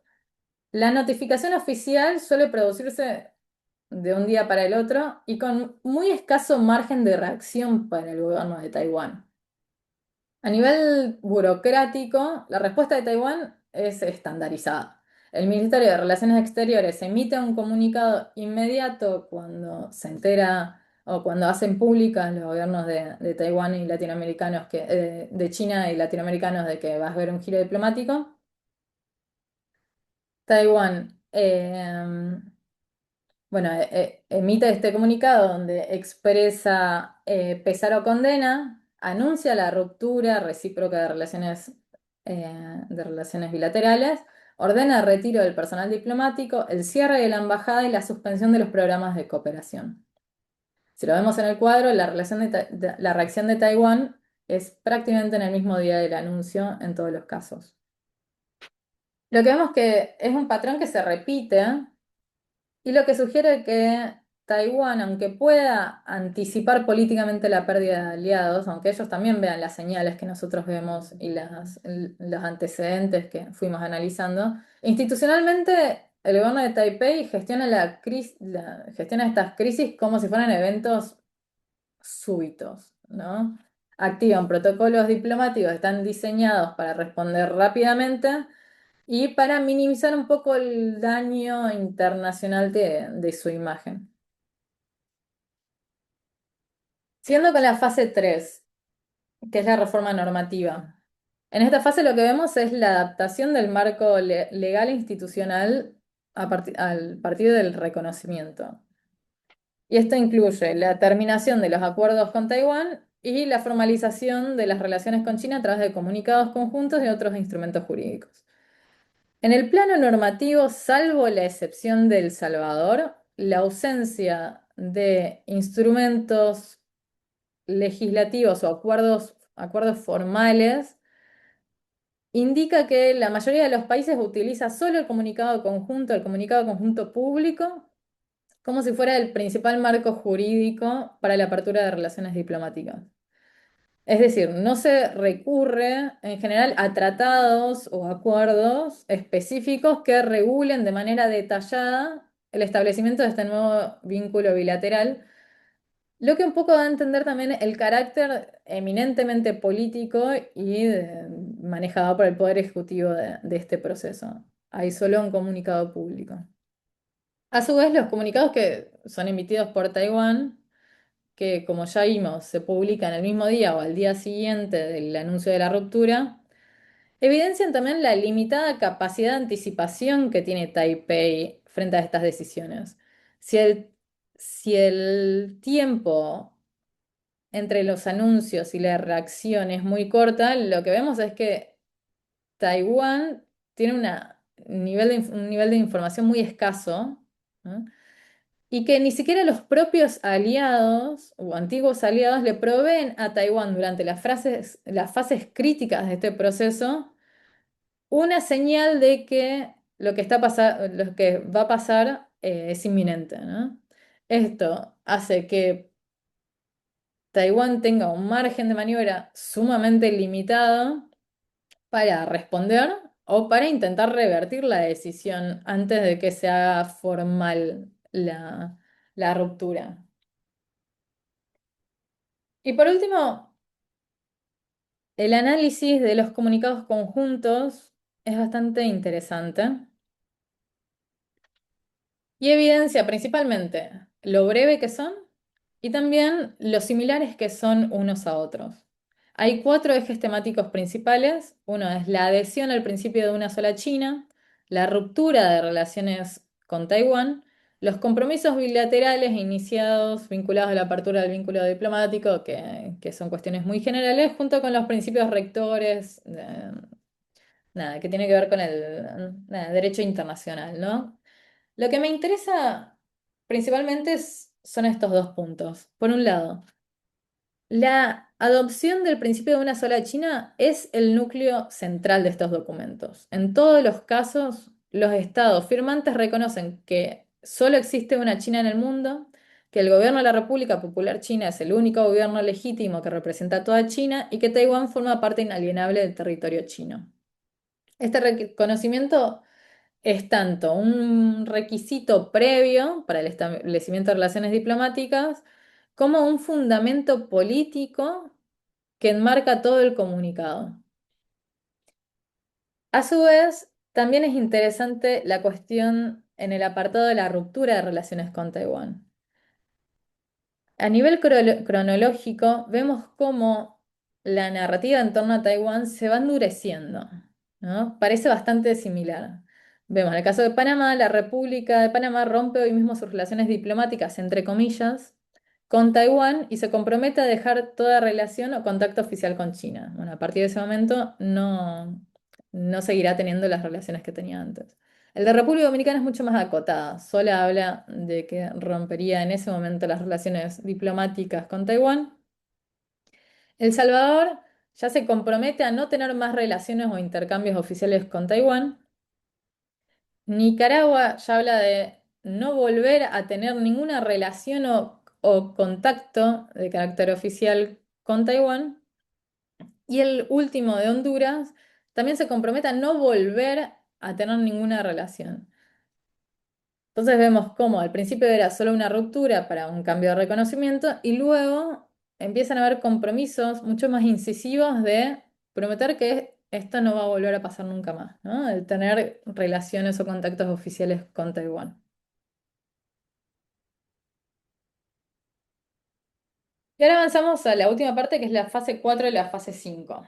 la notificación oficial suele producirse de un día para el otro y con muy escaso margen de reacción para el gobierno de Taiwán. A nivel burocrático, la respuesta de Taiwán es estandarizada. El Ministerio de Relaciones Exteriores emite un comunicado inmediato cuando se entera o cuando hacen públicas los gobiernos de Taiwán y latinoamericanos de China y latinoamericanos de que va a haber un giro diplomático. Taiwán bueno, emite este comunicado donde expresa pesar o condena, anuncia la ruptura recíproca de relaciones bilaterales, ordena el retiro del personal diplomático, el cierre de la embajada y la suspensión de los programas de cooperación. Si lo vemos en el cuadro, la reacción de Taiwán es prácticamente en el mismo día del anuncio en todos los casos. Lo que vemos que es un patrón que se repite y lo que sugiere que Taiwán, aunque pueda anticipar políticamente la pérdida de aliados, aunque ellos también vean las señales que nosotros vemos y los antecedentes que fuimos analizando, institucionalmente el gobierno de Taipei gestiona gestiona estas crisis como si fueran eventos súbitos, ¿no? Activan protocolos diplomáticos que están diseñados para responder rápidamente y para minimizar un poco el daño internacional de su imagen. Siguiendo con la fase 3, que es la reforma normativa. En esta fase lo que vemos es la adaptación del marco legal e institucional al partir del reconocimiento. Y esto incluye la terminación de los acuerdos con Taiwán y la formalización de las relaciones con China a través de comunicados conjuntos y otros instrumentos jurídicos. En el plano normativo, salvo la excepción de El Salvador, la ausencia de instrumentos legislativos o acuerdos formales indica que la mayoría de los países utiliza solo el comunicado conjunto público, como si fuera el principal marco jurídico para la apertura de relaciones diplomáticas. Es decir, no se recurre en general a tratados o acuerdos específicos que regulen de manera detallada el establecimiento de este nuevo vínculo bilateral, lo que un poco da a entender también el carácter eminentemente político y manejado por el Poder Ejecutivo de este proceso. Hay solo un comunicado público. A su vez, los comunicados que son emitidos por Taiwán, que como ya vimos, se publican el mismo día o al día siguiente del anuncio de la ruptura, evidencian también la limitada capacidad de anticipación que tiene Taipei frente a estas decisiones. Si el, si el tiempo entre los anuncios y la reacción es muy corta, lo que vemos es que Taiwán tiene un nivel de información muy escaso, ¿no? Y que ni siquiera los propios aliados o antiguos aliados le proveen a Taiwán durante las fases críticas de este proceso una señal de que lo que va a pasar es inminente, ¿no? Esto hace que Taiwán tenga un margen de maniobra sumamente limitado para responder o para intentar revertir la decisión antes de que se haga formal la ruptura. Y por último, el análisis de los comunicados conjuntos es bastante interesante y evidencia principalmente lo breve que son y también lo similares que son unos a otros. Hay cuatro ejes temáticos principales. Uno es la adhesión al principio de una sola China, la ruptura de relaciones con Taiwán, los compromisos bilaterales iniciados vinculados a la apertura del vínculo diplomático, que son cuestiones muy generales, junto con los principios rectores, nada, que tiene que ver con el derecho internacional, ¿no? Lo que me interesa principalmente son estos dos puntos. Por un lado, la adopción del principio de una sola China es el núcleo central de estos documentos. En todos los casos, los estados firmantes reconocen que solo existe una China en el mundo, que el gobierno de la República Popular China es el único gobierno legítimo que representa a toda China y que Taiwán forma parte inalienable del territorio chino. Este reconocimiento es tanto un requisito previo para el establecimiento de relaciones diplomáticas como un fundamento político que enmarca todo el comunicado. A su vez, también es interesante la cuestión en el apartado de la ruptura de relaciones con Taiwán. A nivel cronológico, vemos cómo la narrativa en torno a Taiwán se va endureciendo, ¿no? Parece bastante similar. Vemos en el caso de Panamá, la República de Panamá rompe hoy mismo sus relaciones diplomáticas, entre comillas, con Taiwán y se compromete a dejar toda relación o contacto oficial con China. Bueno, a partir de ese momento no seguirá teniendo las relaciones que tenía antes. El de República Dominicana es mucho más acotada, solo habla de que rompería en ese momento las relaciones diplomáticas con Taiwán. El Salvador ya se compromete a no tener más relaciones o intercambios oficiales con Taiwán. Nicaragua ya habla de no volver a tener ninguna relación o contacto de carácter oficial con Taiwán. Y el último de Honduras también se compromete a no volver a tener ninguna relación. Entonces vemos cómo al principio era solo una ruptura para un cambio de reconocimiento y luego empiezan a haber compromisos mucho más incisivos de prometer que esto no va a volver a pasar nunca más, ¿no? El tener relaciones o contactos oficiales con Taiwán. Y ahora avanzamos a la última parte que es la fase 4 y la fase 5.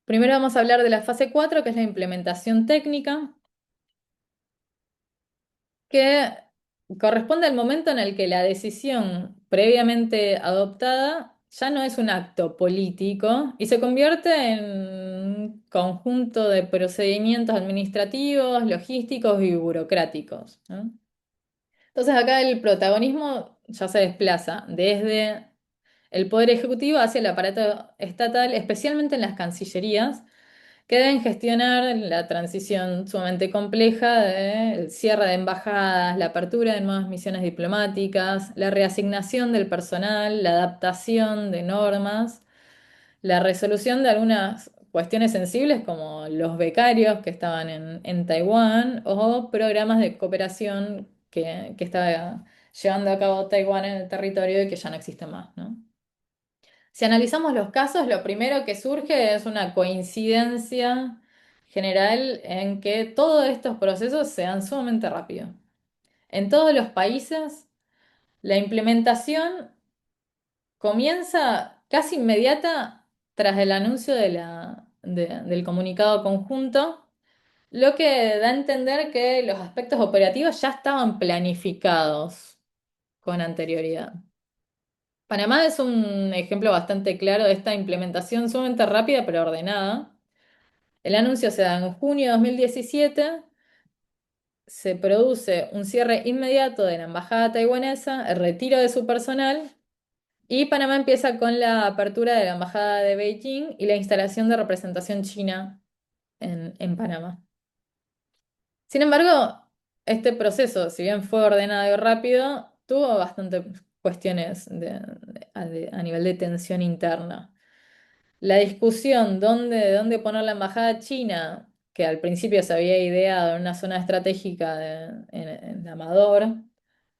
Primero vamos a hablar de la fase 4 que es la implementación técnica, que corresponde al momento en el que la decisión previamente adoptada ya no es un acto político y se convierte en un conjunto de procedimientos administrativos, logísticos y burocráticos, ¿no? Entonces acá el protagonismo ya se desplaza desde el poder ejecutivo hacia el aparato estatal, especialmente en las cancillerías que deben gestionar la transición sumamente compleja del cierre de embajadas, la apertura de nuevas misiones diplomáticas, la reasignación del personal, la adaptación de normas, la resolución de algunas cuestiones sensibles como los becarios que estaban en Taiwán o programas de cooperación que estaba llevando a cabo Taiwán en el territorio y que ya no existen más, ¿no? Si analizamos los casos, lo primero que surge es una coincidencia general en que todos estos procesos se dan sumamente rápido. En todos los países, la implementación comienza casi inmediata tras el anuncio del comunicado conjunto, lo que da a entender que los aspectos operativos ya estaban planificados con anterioridad. Panamá es un ejemplo bastante claro de esta implementación sumamente rápida pero ordenada. El anuncio se da en junio de 2017, se produce un cierre inmediato de la embajada taiwanesa, el retiro de su personal y Panamá empieza con la apertura de la embajada de Beijing y la instalación de representación china en Panamá. Sin embargo, este proceso, si bien fue ordenado y rápido, tuvo bastantes cuestiones a nivel de tensión interna. La discusión dónde poner la embajada china, que al principio se había ideado en una zona estratégica en Amador,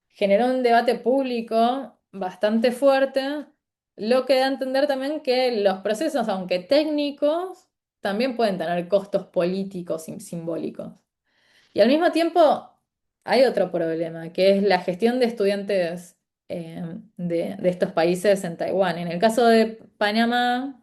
generó un debate público bastante fuerte, lo que da a entender también que los procesos, aunque técnicos, también pueden tener costos políticos y simbólicos. Y al mismo tiempo hay otro problema, que es la gestión de estudiantes de estos países en Taiwán. En el caso de Panamá,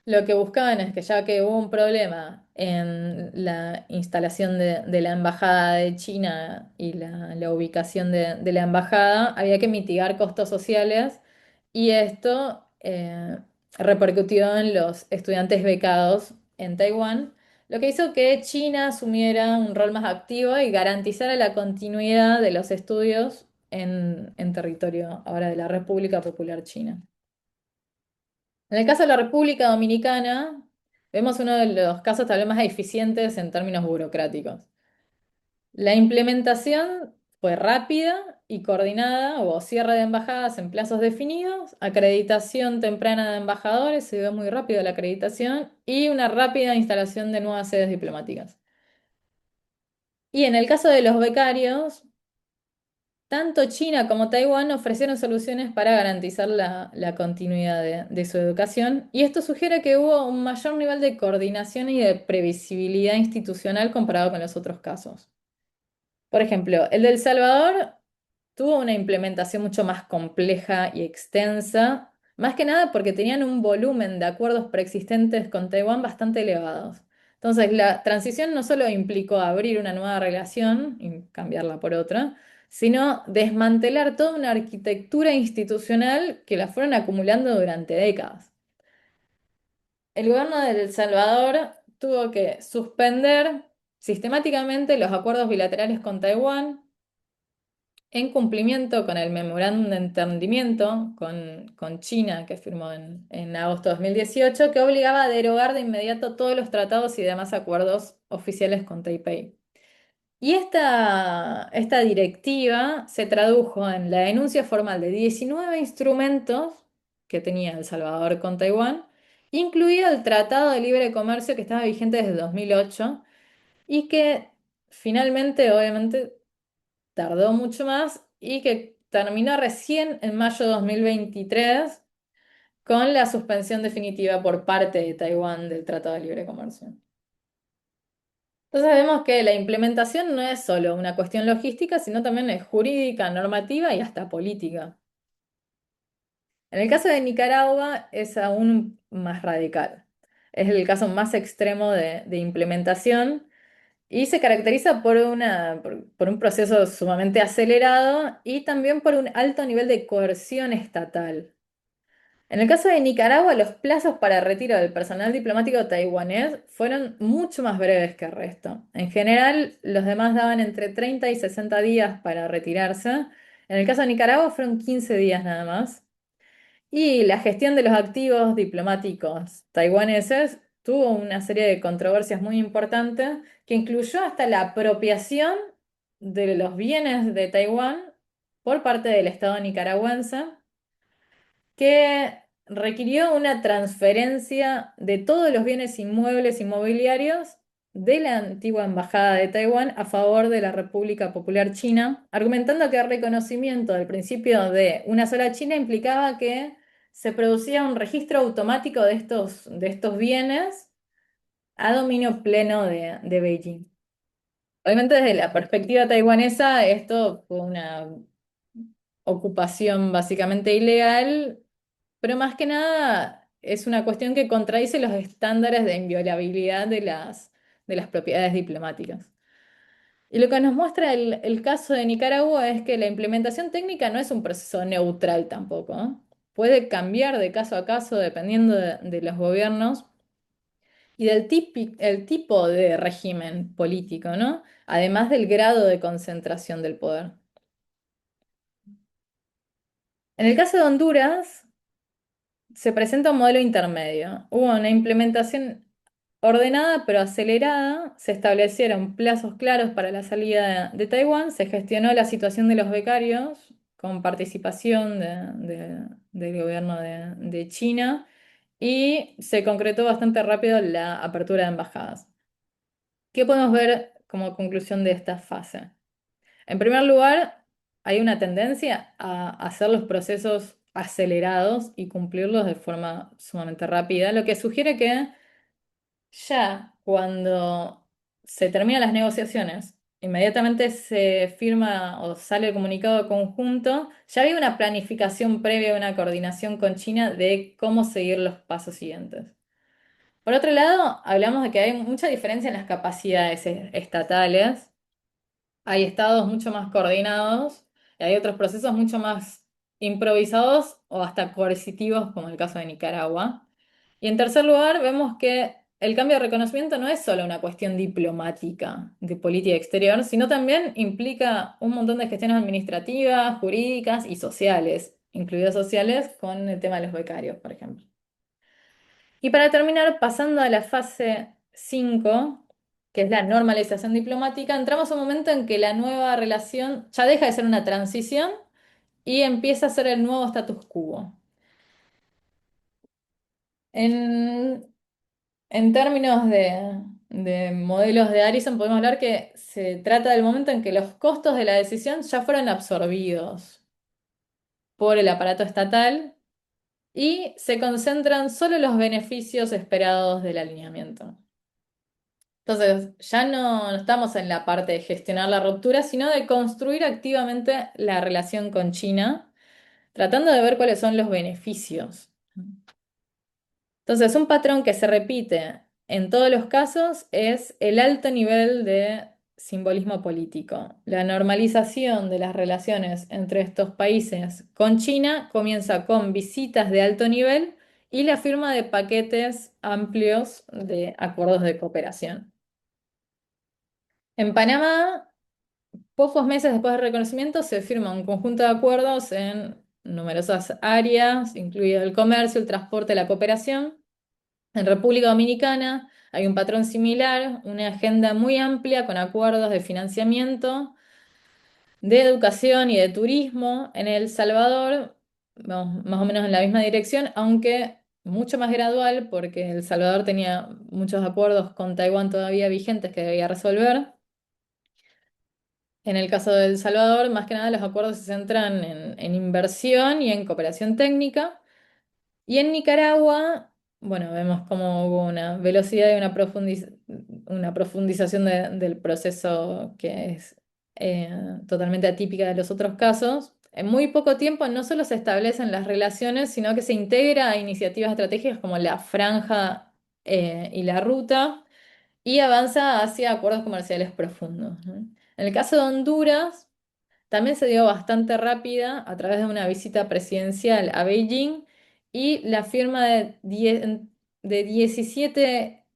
lo que buscaban es que ya que hubo un problema en la instalación de la embajada de China y la ubicación de la embajada, había que mitigar costos sociales y esto repercutió en los estudiantes becados en Taiwán, lo que hizo que China asumiera un rol más activo y garantizara la continuidad de los estudios en territorio ahora de la República Popular China. En el caso de la República Dominicana, vemos uno de los casos tal vez más eficientes en términos burocráticos. La implementación fue rápida y coordinada, hubo cierre de embajadas en plazos definidos, acreditación temprana de embajadores, se dio muy rápido la acreditación y una rápida instalación de nuevas sedes diplomáticas. Y en el caso de los becarios, tanto China como Taiwán ofrecieron soluciones para garantizar la continuidad de su educación, y esto sugiere que hubo un mayor nivel de coordinación y de previsibilidad institucional comparado con los otros casos. Por ejemplo, el de El Salvador tuvo una implementación mucho más compleja y extensa, más que nada porque tenían un volumen de acuerdos preexistentes con Taiwán bastante elevados. Entonces, la transición no solo implicó abrir una nueva relación y cambiarla por otra, sino desmantelar toda una arquitectura institucional que la fueron acumulando durante décadas. El gobierno de El Salvador tuvo que suspender sistemáticamente los acuerdos bilaterales con Taiwán en cumplimiento con el memorándum de entendimiento con China que firmó en agosto de 2018, que obligaba a derogar de inmediato todos los tratados y demás acuerdos oficiales con Taipei. Y esta directiva se tradujo en la denuncia formal de 19 instrumentos que tenía El Salvador con Taiwán, incluido el Tratado de Libre Comercio que estaba vigente desde 2008 y que finalmente, obviamente, tardó mucho más y que terminó recién en mayo de 2023 con la suspensión definitiva por parte de Taiwán del Tratado de Libre Comercio. Entonces vemos que la implementación no es solo una cuestión logística, sino también es jurídica, normativa y hasta política. En el caso de Nicaragua es aún más radical. Es el caso más extremo de implementación y se caracteriza por un proceso sumamente acelerado y también por un alto nivel de coerción estatal. En el caso de Nicaragua, los plazos para retiro del personal diplomático taiwanés fueron mucho más breves que el resto. En general, los demás daban entre 30 y 60 días para retirarse. En el caso de Nicaragua fueron 15 días nada más. Y la gestión de los activos diplomáticos taiwaneses tuvo una serie de controversias muy importantes que incluyó hasta la apropiación de los bienes de Taiwán por parte del Estado nicaragüense, que requirió una transferencia de todos los bienes inmuebles inmobiliarios de la antigua Embajada de Taiwán a favor de la República Popular China, argumentando que el reconocimiento del principio de una sola China implicaba que se producía un registro automático de estos bienes a dominio pleno de Beijing. Obviamente desde la perspectiva taiwanesa esto fue una ocupación básicamente ilegal, pero más que nada es una cuestión que contradice los estándares de inviolabilidad de las propiedades diplomáticas. Y lo que nos muestra el caso de Nicaragua es que la implementación técnica no es un proceso neutral tampoco, ¿no? Puede cambiar de caso a caso dependiendo de los gobiernos y el tipo de régimen político, ¿no? Además del grado de concentración del poder. En el caso de Honduras, se presenta un modelo intermedio. Hubo una implementación ordenada pero acelerada, se establecieron plazos claros para la salida de Taiwán, se gestionó la situación de los becarios con participación del gobierno de China y se concretó bastante rápido la apertura de embajadas. ¿Qué podemos ver como conclusión de esta fase? En primer lugar, hay una tendencia a hacer los procesos acelerados y cumplirlos de forma sumamente rápida, lo que sugiere que ya cuando se terminan las negociaciones, inmediatamente se firma o sale el comunicado conjunto, ya había una planificación previa, una coordinación con China de cómo seguir los pasos siguientes. Por otro lado, hablamos de que hay mucha diferencia en las capacidades estatales. Hay estados mucho más coordinados y hay otros procesos mucho más improvisados o hasta coercitivos, como el caso de Nicaragua. Y en tercer lugar, vemos que el cambio de reconocimiento no es solo una cuestión diplomática de política exterior, sino también implica un montón de gestiones administrativas, jurídicas y sociales, incluidas sociales con el tema de los becarios, por ejemplo. Y para terminar, pasando a la fase 5, que es la normalización diplomática, entramos a un momento en que la nueva relación ya deja de ser una transición y empieza a ser el nuevo status quo. En, en términos de modelos de Harrison, podemos hablar que se trata del momento en que los costos de la decisión ya fueron absorbidos por el aparato estatal y se concentran solo los beneficios esperados del alineamiento. Entonces, ya no estamos en la parte de gestionar la ruptura, sino de construir activamente la relación con China, tratando de ver cuáles son los beneficios. Entonces, un patrón que se repite en todos los casos es el alto nivel de simbolismo político. La normalización de las relaciones entre estos países con China comienza con visitas de alto nivel y la firma de paquetes amplios de acuerdos de cooperación. En Panamá, pocos meses después del reconocimiento, se firma un conjunto de acuerdos en numerosas áreas, incluido el comercio, el transporte, la cooperación. En República Dominicana hay un patrón similar, una agenda muy amplia con acuerdos de financiamiento, de educación y de turismo. En El Salvador, vamos más o menos en la misma dirección, aunque mucho más gradual, porque El Salvador tenía muchos acuerdos con Taiwán todavía vigentes que debía resolver. En el caso de El Salvador, más que nada los acuerdos se centran en inversión y en cooperación técnica. Y en Nicaragua, bueno, vemos como hubo una velocidad y una profundización del proceso que es totalmente atípica de los otros casos. En muy poco tiempo no solo se establecen las relaciones, sino que se integra a iniciativas estratégicas como la Franja y la Ruta y avanza hacia acuerdos comerciales profundos, ¿no? En el caso de Honduras, también se dio bastante rápida a través de una visita presidencial a Beijing y la firma de 17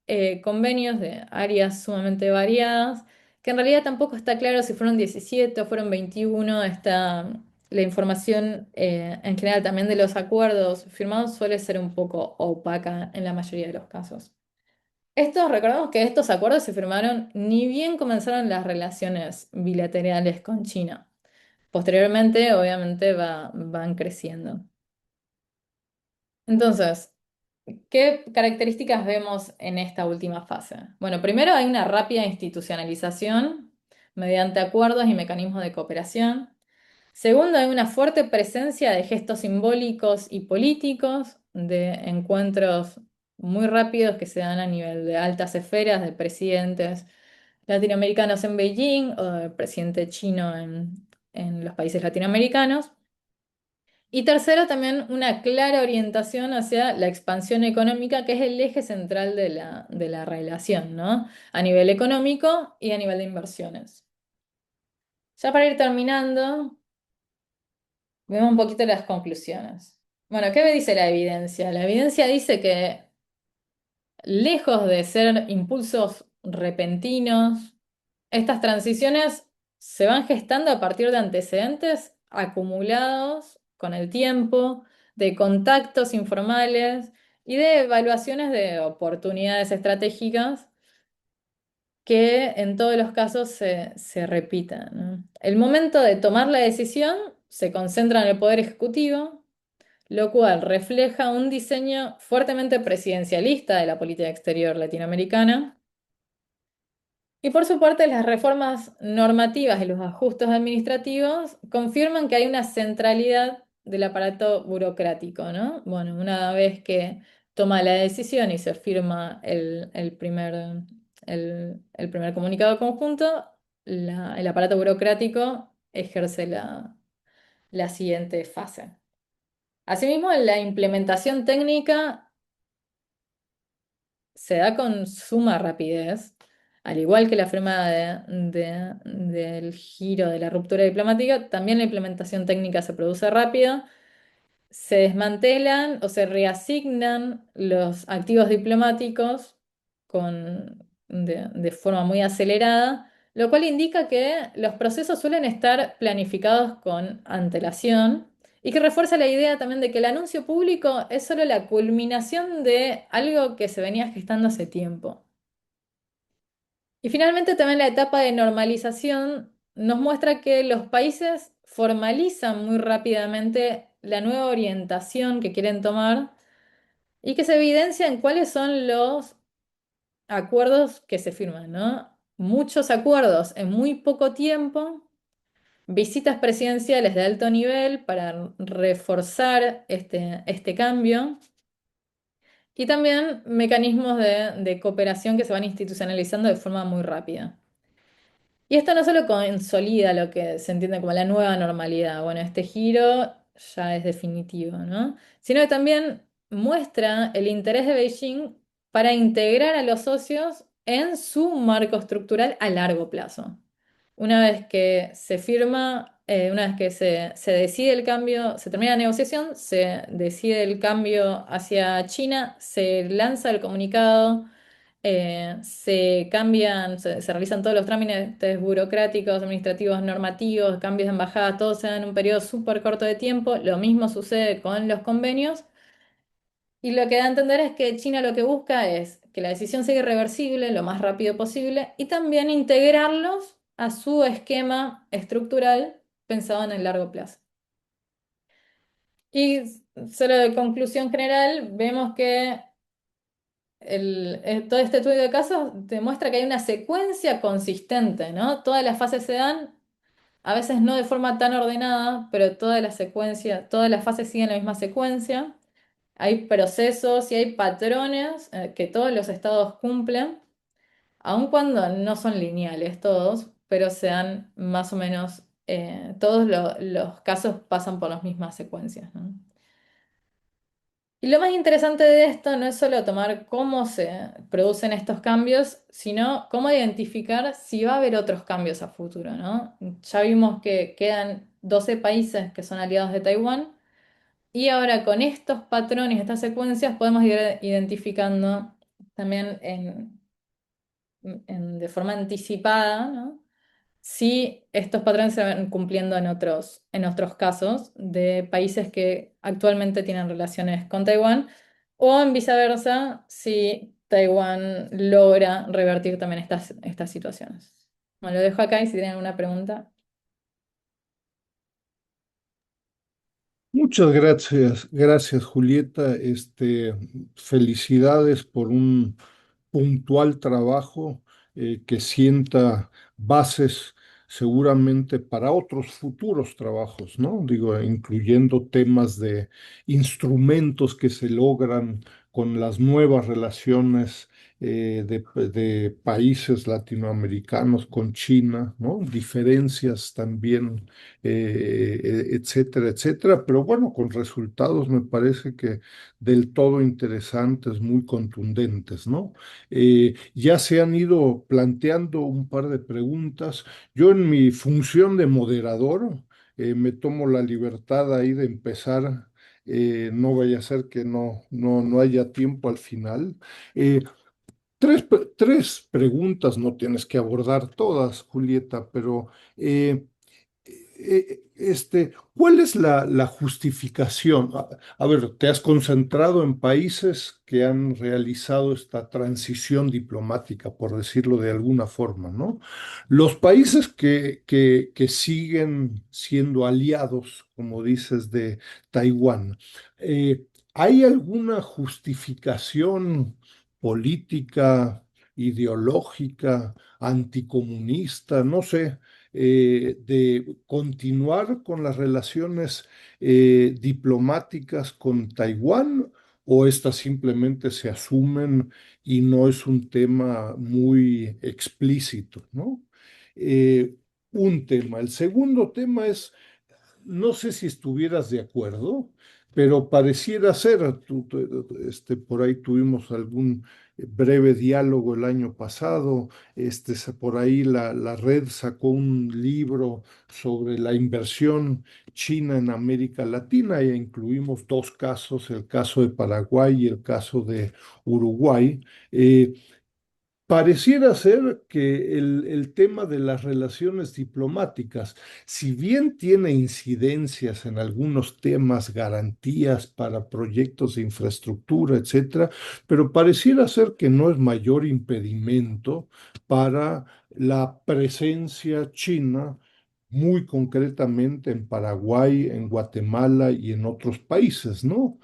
convenios de áreas sumamente variadas, que en realidad tampoco está claro si fueron 17 o fueron 21. La información en general también de los acuerdos firmados suele ser un poco opaca en la mayoría de los casos. Recordemos que estos acuerdos se firmaron ni bien comenzaron las relaciones bilaterales con China. Posteriormente, obviamente, van creciendo. Entonces, ¿qué características vemos en esta última fase? Bueno, primero hay una rápida institucionalización mediante acuerdos y mecanismos de cooperación. Segundo, hay una fuerte presencia de gestos simbólicos y políticos, de encuentros muy rápidos que se dan a nivel de altas esferas, de presidentes latinoamericanos en Beijing o del presidente chino en los países latinoamericanos. Y tercero, también una clara orientación hacia la expansión económica, que es el eje central de la relación, ¿no? A nivel económico y a nivel de inversiones. Ya para ir terminando, vemos un poquito las conclusiones. Bueno, ¿qué me dice la evidencia? La evidencia dice que lejos de ser impulsos repentinos, estas transiciones se van gestando a partir de antecedentes acumulados con el tiempo, de contactos informales y de evaluaciones de oportunidades estratégicas que en todos los casos se repiten, ¿no? El momento de tomar la decisión se concentra en el poder ejecutivo, lo cual refleja un diseño fuertemente presidencialista de la política exterior latinoamericana. Y por su parte, las reformas normativas y los ajustes administrativos confirman que hay una centralidad del aparato burocrático, ¿no? Bueno, una vez que toma la decisión y se firma el primer comunicado conjunto, el aparato burocrático ejerce la siguiente fase. Asimismo, la implementación técnica se da con suma rapidez, al igual que la firma del giro de la ruptura diplomática, también la implementación técnica se produce rápido, se desmantelan o se reasignan los activos diplomáticos de forma muy acelerada, lo cual indica que los procesos suelen estar planificados con antelación y que refuerza la idea también de que el anuncio público es solo la culminación de algo que se venía gestando hace tiempo. Y finalmente también la etapa de normalización nos muestra que los países formalizan muy rápidamente la nueva orientación que quieren tomar y que se evidencia en cuáles son los acuerdos que se firman, ¿no? Muchos acuerdos en muy poco tiempo, visitas presidenciales de alto nivel para reforzar este cambio y también mecanismos de cooperación que se van institucionalizando de forma muy rápida. Y esto no solo consolida lo que se entiende como la nueva normalidad, bueno, este giro ya es definitivo, ¿no? Sino que también muestra el interés de Beijing para integrar a los socios en su marco estructural a largo plazo. Una vez que se firma, una vez que se decide el cambio, se termina la negociación, se decide el cambio hacia China, se lanza el comunicado, se realizan todos los trámites burocráticos, administrativos, normativos, cambios de embajada, todo se da en un periodo súper corto de tiempo. Lo mismo sucede con los convenios. Y lo que da a entender es que China lo que busca es que la decisión sea irreversible lo más rápido posible y también integrarlos a su esquema estructural pensado en el largo plazo. Y solo de conclusión general, vemos que todo este estudio de casos demuestra que hay una secuencia consistente, ¿no? Todas las fases se dan a veces no de forma tan ordenada, pero toda la secuencia, todas las fases siguen la misma secuencia. Hay procesos y hay patrones que todos los estados cumplen, aun cuando no son lineales todos, pero se dan más o menos, todos los casos pasan por las mismas secuencias, ¿no? Y lo más interesante de esto no es solo tomar cómo se producen estos cambios, sino cómo identificar si va a haber otros cambios a futuro, ¿no? Ya vimos que quedan 12 países que son aliados de Taiwán y ahora con estos patrones, estas secuencias, podemos ir identificando también de forma anticipada, ¿no? Si estos patrones se van cumpliendo en otros casos de países que actualmente tienen relaciones con Taiwán, o en viceversa, si Taiwán logra revertir también estas situaciones. Bueno, lo dejo acá y si tienen alguna pregunta. Muchas gracias, gracias Julieta. Felicidades por un puntual trabajo que sienta bases seguramente para otros futuros trabajos, ¿no? Digo, incluyendo temas de instrumentos que se logran con las nuevas relaciones de países latinoamericanos con China, ¿no? Diferencias también, etcétera, etcétera, pero bueno, con resultados me parece que del todo interesantes, muy contundentes, ¿no? Ya se han ido planteando un par de preguntas. Yo en mi función de moderador me tomo la libertad ahí de empezar. No vaya a ser que no haya tiempo al final. Eh, tres preguntas, no tienes que abordar todas, Julieta, pero ¿cuál es la justificación? A ver, te has concentrado en países que han realizado esta transición diplomática, por decirlo de alguna forma, ¿no? Los países que siguen siendo aliados, como dices, de Taiwán, ¿hay alguna justificación política, ideológica, anticomunista, no sé? De continuar con las relaciones diplomáticas con Taiwán, o estas simplemente se asumen y no es un tema muy explícito, ¿no? Eh, un tema. El segundo tema es, no sé si estuvieras de acuerdo, pero pareciera ser, por ahí tuvimos algún breve diálogo el año pasado, por ahí la red sacó un libro sobre la inversión china en América Latina e incluimos dos casos, el caso de Paraguay y el caso de Uruguay. Eh, Pareciera ser que el tema de las relaciones diplomáticas, si bien tiene incidencias en algunos temas, garantías para proyectos de infraestructura, etcétera, pero pareciera ser que no es mayor impedimento para la presencia china, muy concretamente en Paraguay, en Guatemala y en otros países, ¿no?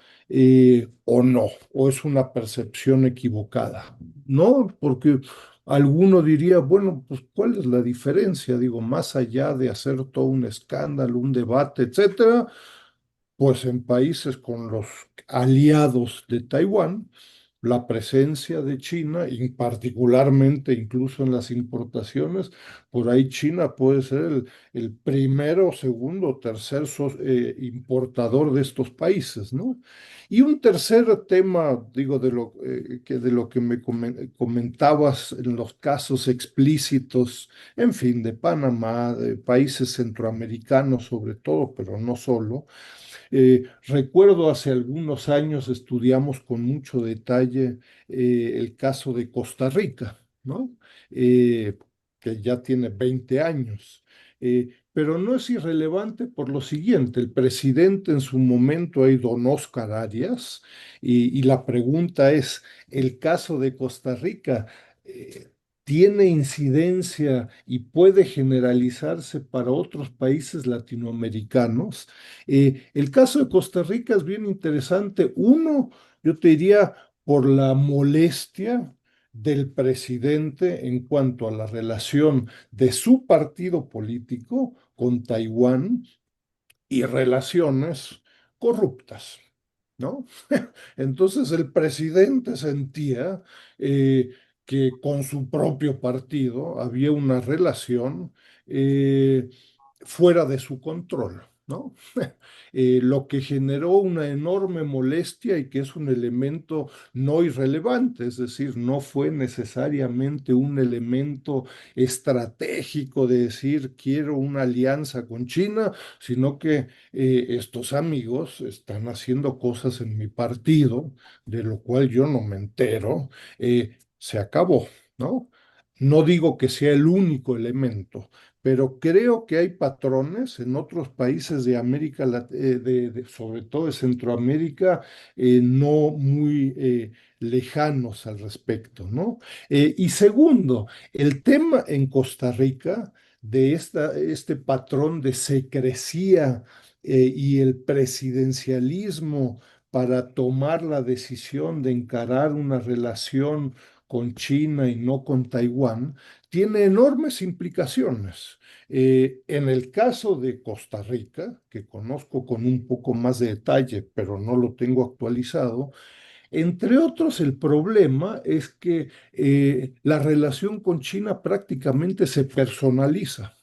O no, o es una percepción equivocada. No, porque alguno diría, bueno, pues ¿cuál es la diferencia? Digo, más allá de hacer todo un escándalo, un debate, etcétera, pues en países con los aliados de Taiwán, la presencia de China, y particularmente incluso en las importaciones, por ahí China puede ser el primero, segundo, tercer importador de estos países, ¿no? Y un tercer tema, digo, de lo que me comentabas en los casos explícitos, en fin, de Panamá, de países centroamericanos sobre todo, pero no solo. Recuerdo hace algunos años estudiamos con mucho detalle el caso de Costa Rica, ¿no? Eh, que ya tiene 20 años. Pero no es irrelevante por lo siguiente, el presidente en su momento ahí don Oscar Arias, y la pregunta es, ¿el caso de Costa Rica eh, tiene incidencia y puede generalizarse para otros países latinoamericanos? El caso de Costa Rica es bien interesante. Uno, yo te diría, por la molestia. del presidente en cuanto a la relación de su partido político con Taiwán y relaciones corruptas, ¿no? Entonces el presidente sentía eh, que con su propio partido había una relación eh, fuera de su control, ¿no? Lo que generó una enorme molestia y que es un elemento no irrelevante, es decir, no fue necesariamente un elemento estratégico de decir quiero una alianza con China, sino que estos amigos están haciendo cosas en mi partido, de lo cual yo no me entero, se acabó, ¿no? No digo que sea el único elemento, pero creo que hay patrones en otros países de América, sobre todo de Centroamérica, no muy lejanos al respecto, ¿no? Y segundo, el tema en Costa Rica de este patrón de secrecía y el presidencialismo para tomar la decisión de encarar una relación con China y no con Taiwán, tiene enormes implicaciones. En el caso de Costa Rica, que conozco con un poco más de detalle, pero no lo tengo actualizado, entre otros, el problema es que la relación con China prácticamente se personaliza.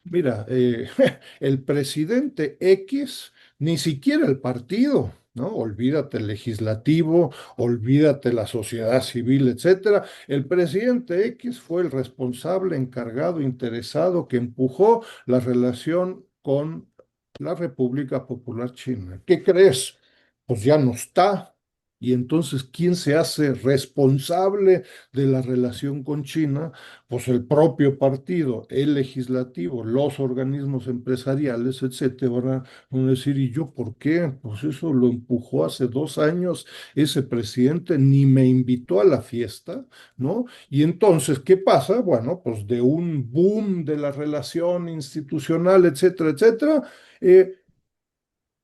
Mira, el presidente X, ni siquiera el partido, ¿no? Olvídate el legislativo, olvídate la sociedad civil, etcétera. El presidente X fue el responsable, encargado, interesado, que empujó la relación con la República Popular China. ¿Qué crees? Pues ya no está. Y entonces, ¿quién se hace responsable de la relación con China? Pues el propio partido, el legislativo, los organismos empresariales, etcétera, van a decir, ¿y yo por qué? Pues eso lo empujó hace 2 años ese presidente, ni me invitó a la fiesta, ¿no? Y entonces, ¿qué pasa? Bueno, pues de un boom de la relación institucional, etcétera, etcétera, eh,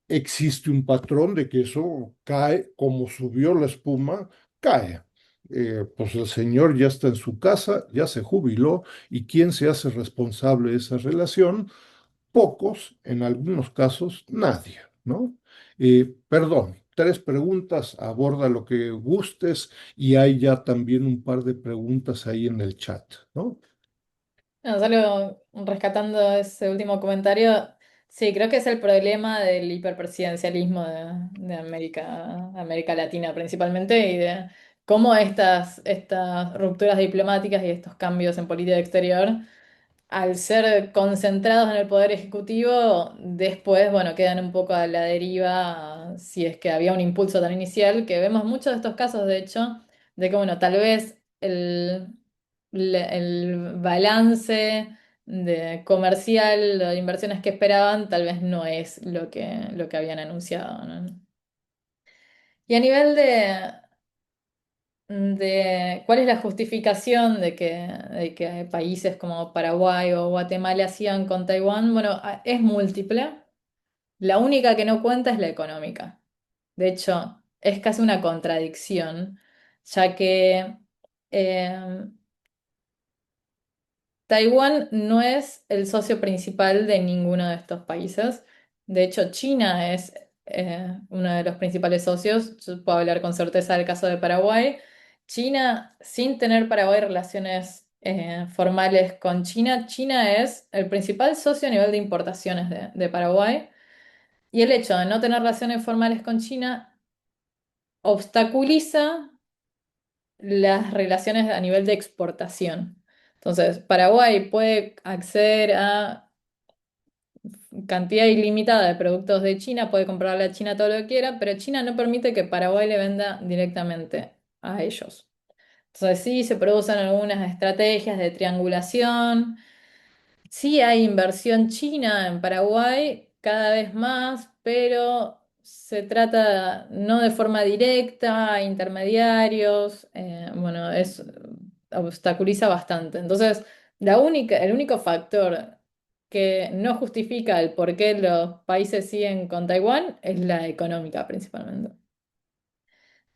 existe un patrón de que eso cae, como subió la espuma, cae. Pues el señor ya está en su casa, ya se jubiló, y ¿quién se hace responsable de esa relación? Pocos, en algunos casos nadie, ¿no? Perdón, 3 preguntas, aborda lo que gustes y hay ya también un par de preguntas ahí en el chat, ¿no? No, solo rescatando ese último comentario, sí, creo que es el problema del hiperpresidencialismo de América Latina principalmente, y de cómo estas rupturas diplomáticas y estos cambios en política exterior, al ser concentrados en el poder ejecutivo, después, bueno, quedan un poco a la deriva, si es que había un impulso tan inicial, que vemos muchos de estos casos, de hecho, de que, bueno, tal vez el balance comercial de inversiones que esperaban, tal vez no es lo que habían anunciado, ¿no? Y a nivel de cuál es la justificación de que países como Paraguay o Guatemala hacían con Taiwán, bueno, es múltiple. La única que no cuenta es la económica. De hecho, es casi una contradicción, ya que eh, Taiwán no es el socio principal de ninguno de estos países. De hecho, China es uno de los principales socios. Yo puedo hablar con certeza del caso de Paraguay. China, sin tener Paraguay relaciones formales con China, China es el principal socio a nivel de importaciones de Paraguay. Y el hecho de no tener relaciones formales con China obstaculiza las relaciones a nivel de exportación. Entonces, Paraguay puede acceder a cantidad ilimitada de productos de China, puede comprarle a China todo lo que quiera, pero China no permite que Paraguay le venda directamente a ellos. Entonces, sí, se producen algunas estrategias de triangulación. Sí hay inversión china en Paraguay cada vez más, pero se trata no de forma directa, intermediarios, bueno, obstaculiza bastante. Entonces, el único factor que no justifica el por qué los países siguen con Taiwán es la económica principalmente.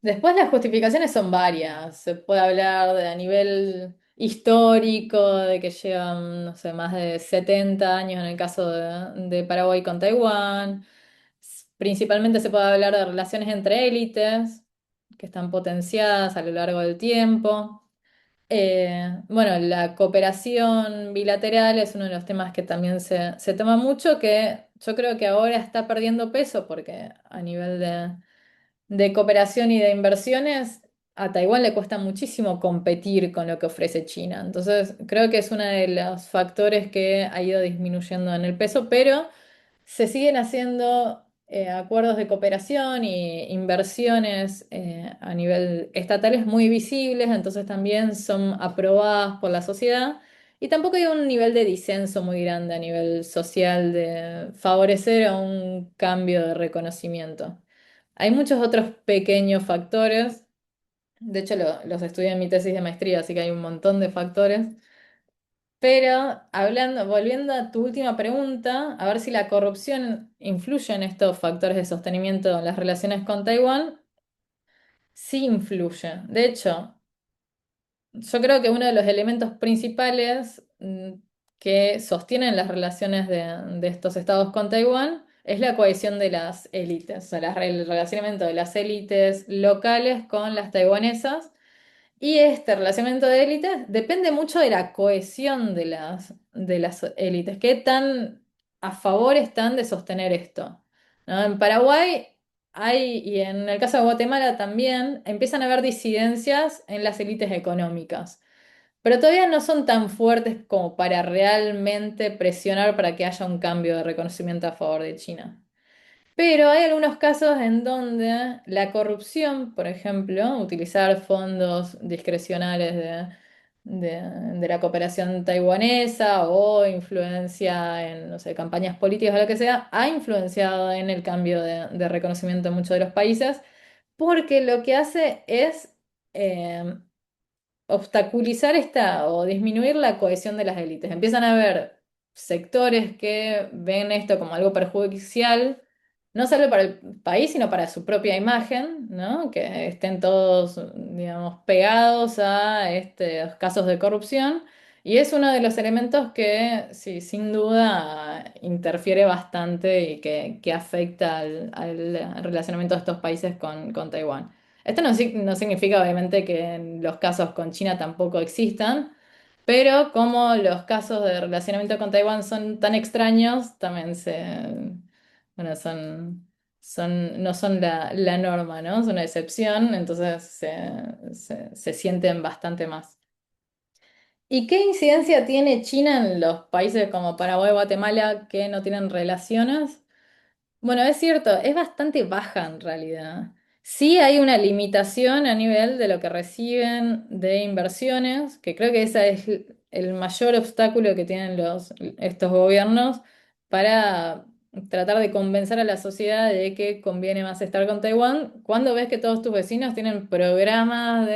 Después las justificaciones son varias. Se puede hablar de a nivel histórico, de que llevan, no sé, más de 70 años en el caso de Paraguay con Taiwán. Principalmente se puede hablar de relaciones entre élites, que están potenciadas a lo largo del tiempo. Bueno, la cooperación bilateral es uno de los temas que también se toma mucho, que yo creo que ahora está perdiendo peso porque a nivel de cooperación y de inversiones, a Taiwán le cuesta muchísimo competir con lo que ofrece China. Entonces, creo que es uno de los factores que ha ido disminuyendo en el peso, pero se siguen haciendo acuerdos de cooperación y inversiones a nivel estatal muy visibles, entonces también son aprobadas por la sociedad. Y tampoco hay un nivel de disenso muy grande a nivel social de favorecer a un cambio de reconocimiento. Hay muchos otros pequeños factores, de hecho los estudié en mi tesis de maestría, así que hay un montón de factores, pero volviendo a tu última pregunta, a ver si la corrupción influye en estos factores de sostenimiento en las relaciones con Taiwán, sí influye. De hecho, yo creo que uno de los elementos principales que sostienen las relaciones de estos estados con Taiwán es la cohesión de las élites, o sea, el relacionamiento de las élites locales con las taiwanesas. Y este relacionamiento de élites depende mucho de la cohesión de las élites. ¿Qué tan a favor están de sostener esto? ¿No? En Paraguay hay, y en el caso de Guatemala también, empiezan a haber disidencias en las élites económicas, pero todavía no son tan fuertes como para realmente presionar para que haya un cambio de reconocimiento a favor de China. Pero hay algunos casos en donde la corrupción, por ejemplo, utilizar fondos discrecionales de la cooperación taiwanesa o influencia en, no sé, campañas políticas o lo que sea, ha influenciado en el cambio de reconocimiento en muchos de los países, porque lo que hace es eh, obstaculizar esta o disminuir la cohesión de las élites. Empiezan a haber sectores que ven esto como algo perjudicial, no solo para el país, sino para su propia imagen, ¿no? Que estén todos, digamos, pegados a estos casos de corrupción. Y es uno de los elementos que, sí, sin duda, interfiere bastante y que afecta al relacionamiento de estos países con Taiwán. Esto no significa obviamente que en los casos con China tampoco existan, pero como los casos de relacionamiento con Taiwán son tan extraños, también bueno, no son la norma, ¿no? Son una excepción, entonces se sienten bastante más. ¿Y qué incidencia tiene China en los países como Paraguay y Guatemala que no tienen relaciones? Bueno, es cierto, es bastante baja en realidad. Sí hay una limitación a nivel de lo que reciben de inversiones, que creo que ese es el mayor obstáculo que tienen estos gobiernos para tratar de convencer a la sociedad de que conviene más estar con Taiwán, cuando ves que todos tus vecinos tienen programas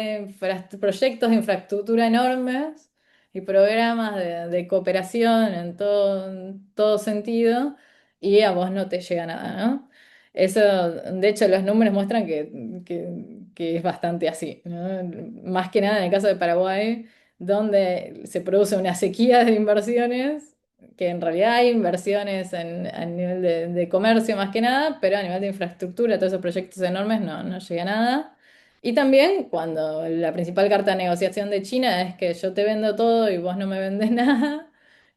proyectos de infraestructura enormes y programas de cooperación en todo sentido y a vos no te llega nada, ¿no? Eso, de hecho, los números muestran que es bastante así, ¿no? Más que nada en el caso de Paraguay, donde se produce una sequía de inversiones, que en realidad hay inversiones a nivel de comercio más que nada, pero a nivel de infraestructura, todos esos proyectos enormes no llega nada. Y también cuando la principal carta de negociación de China es que yo te vendo todo y vos no me vendes nada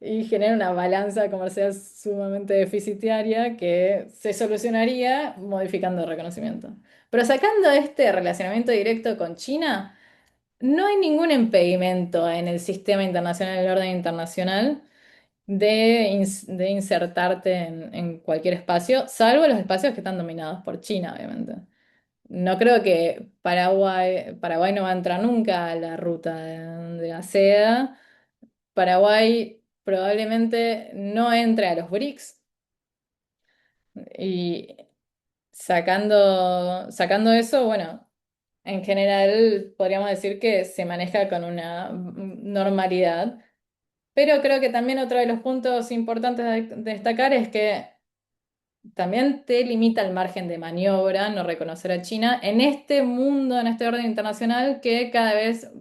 y genera una balanza comercial sumamente deficitaria que se solucionaría modificando el reconocimiento. Pero sacando este relacionamiento directo con China, no hay ningún impedimento en el sistema internacional, en el orden internacional, de insertarte en cualquier espacio, salvo los espacios que están dominados por China, obviamente. No creo que Paraguay no va a entrar nunca a la ruta de la seda. Paraguay probablemente no entre a los BRICS y sacando eso, bueno, en general podríamos decir que se maneja con una normalidad, pero creo que también otro de los puntos importantes de destacar es que también te limita el margen de maniobra no reconocer a China en este mundo, en este orden internacional que cada vez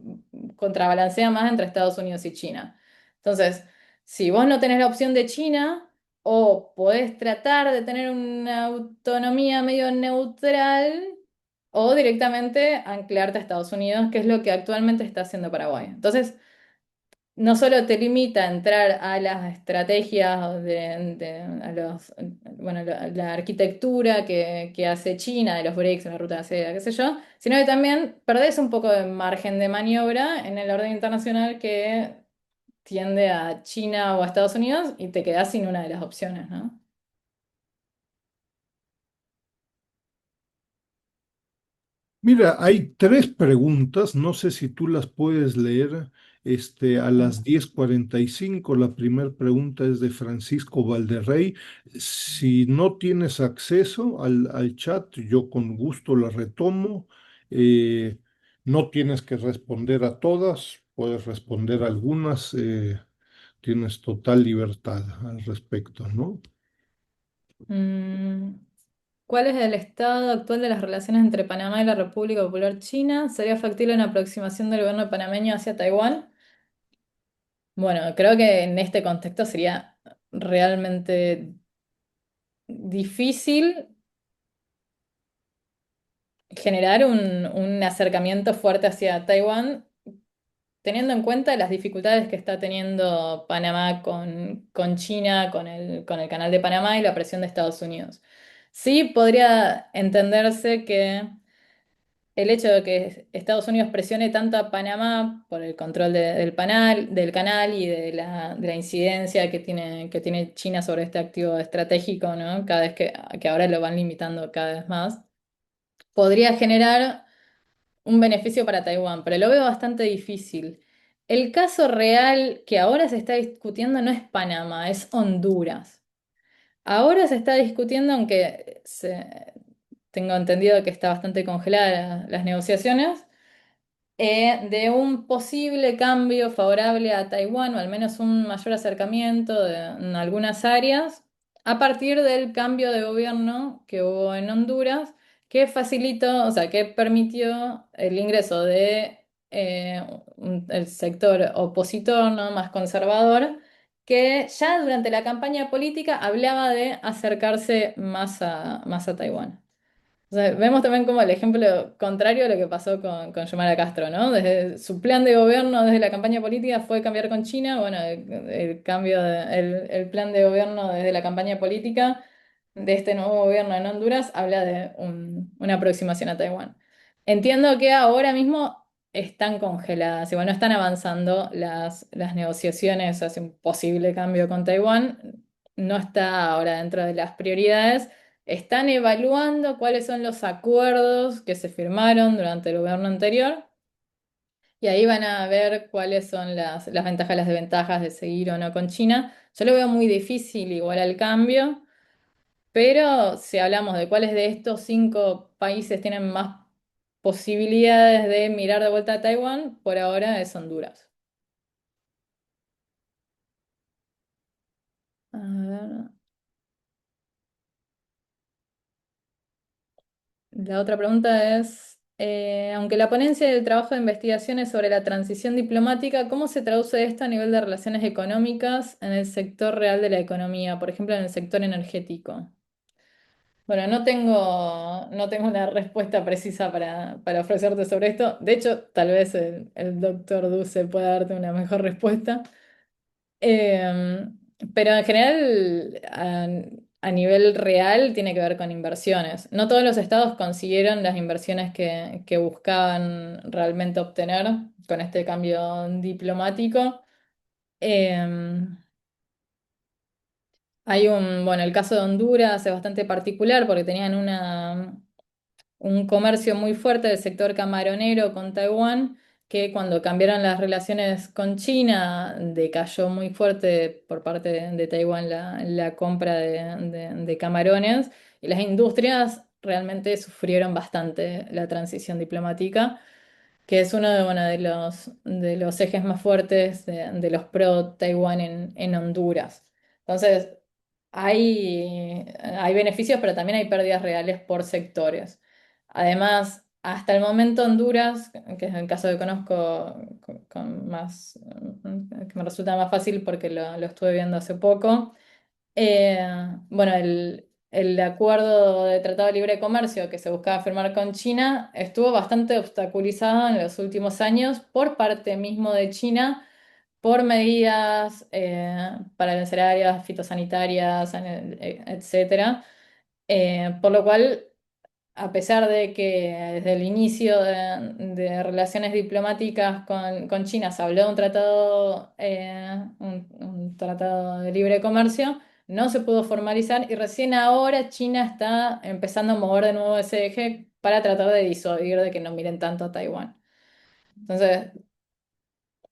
contrabalancea más entre Estados Unidos y China. Entonces, si vos no tenés la opción de China, o podés tratar de tener una autonomía medio neutral, o directamente anclarte a Estados Unidos, que es lo que actualmente está haciendo Paraguay. Entonces, no solo te limita a entrar a las estrategias a bueno, la arquitectura que hace China, de los BRICS, la ruta de la seda, qué sé yo, sino que también perdés un poco de margen de maniobra en el orden internacional que tiende a China o a Estados Unidos y te quedás sin una de las opciones, ¿no? Mira, hay tres preguntas, no sé si tú las puedes leer, a las 10:45. La primera pregunta es de Francisco Valderrey. Si no tienes acceso al chat, yo con gusto la retomo. Eh, no tienes que responder a todas, puedes responder a algunas, tienes total libertad al respecto, ¿no? Mm, ¿Cuál es el estado actual de las relaciones entre Panamá y la República Popular China? ¿Sería factible una aproximación del gobierno panameño hacia Taiwán? Bueno, creo que en este contexto sería realmente difícil generar un acercamiento fuerte hacia Taiwán, teniendo en cuenta las dificultades que está teniendo Panamá con China, con el canal de Panamá y la presión de Estados Unidos. Sí podría entenderse que el hecho de que Estados Unidos presione tanto a Panamá por el control del canal y de la incidencia que tiene China sobre este activo estratégico, ¿no? Cada vez que ahora lo van limitando cada vez más, podría generar un beneficio para Taiwán, pero lo veo bastante difícil. El caso real que ahora se está discutiendo no es Panamá, es Honduras. Ahora se está discutiendo, tengo entendido que está bastante congelada las negociaciones, de un posible cambio favorable a Taiwán, o al menos un mayor acercamiento en algunas áreas, a partir del cambio de gobierno que hubo en Honduras, que facilitó, o sea, que permitió el ingreso de el sector opositor, ¿no? Más conservador, que ya durante la campaña política hablaba de acercarse más a Taiwán. O sea, vemos también como el ejemplo contrario a lo que pasó con Xiomara Castro, ¿no? Desde su plan de gobierno, desde la campaña política, fue cambiar con China. Bueno, el plan de gobierno desde la campaña política de este nuevo gobierno en Honduras habla de una aproximación a Taiwán. Entiendo que ahora mismo están congeladas, igual no están avanzando las negociaciones hacia un posible cambio con Taiwán. No está ahora dentro de las prioridades. Están evaluando cuáles son los acuerdos que se firmaron durante el gobierno anterior y ahí van a ver cuáles son las ventajas y las desventajas de seguir o no con China. Yo lo veo muy difícil igual al cambio, pero si hablamos de cuáles de estos cinco países tienen más posibilidades de mirar de vuelta a Taiwán, por ahora es Honduras. A ver. La otra pregunta es, aunque la ponencia del trabajo de investigación es sobre la transición diplomática, ¿cómo se traduce esto a nivel de relaciones económicas en el sector real de la economía, por ejemplo, en el sector energético? Bueno, no tengo una respuesta precisa para ofrecerte sobre esto. De hecho, tal vez el doctor Duce pueda darte una mejor respuesta. Eh, pero en general, a nivel real, tiene que ver con inversiones. No todos los estados consiguieron las inversiones que buscaban realmente obtener con este cambio diplomático. Eh, bueno, el caso de Honduras es bastante particular porque tenían un comercio muy fuerte del sector camaronero con Taiwán, que cuando cambiaron las relaciones con China, decayó muy fuerte por parte de Taiwán la compra de camarones y las industrias realmente sufrieron bastante la transición diplomática, que es uno de, bueno, de los ejes más fuertes de los pro-Taiwán en Honduras. Entonces, hay beneficios, pero también hay pérdidas reales por sectores. Además, hasta el momento Honduras, que es el caso que conozco con más, que me resulta más fácil porque lo estuve viendo hace poco. Eh, bueno, el acuerdo de Tratado de Libre Comercio que se buscaba firmar con China estuvo bastante obstaculizado en los últimos años por parte mismo de China, por medidas para vencer áreas fitosanitarias, etcétera. Por lo cual, a pesar de que desde el inicio de relaciones diplomáticas con China se habló de un tratado de libre comercio, no se pudo formalizar y recién ahora China está empezando a mover de nuevo ese eje para tratar de disuadir de que no miren tanto a Taiwán. Entonces,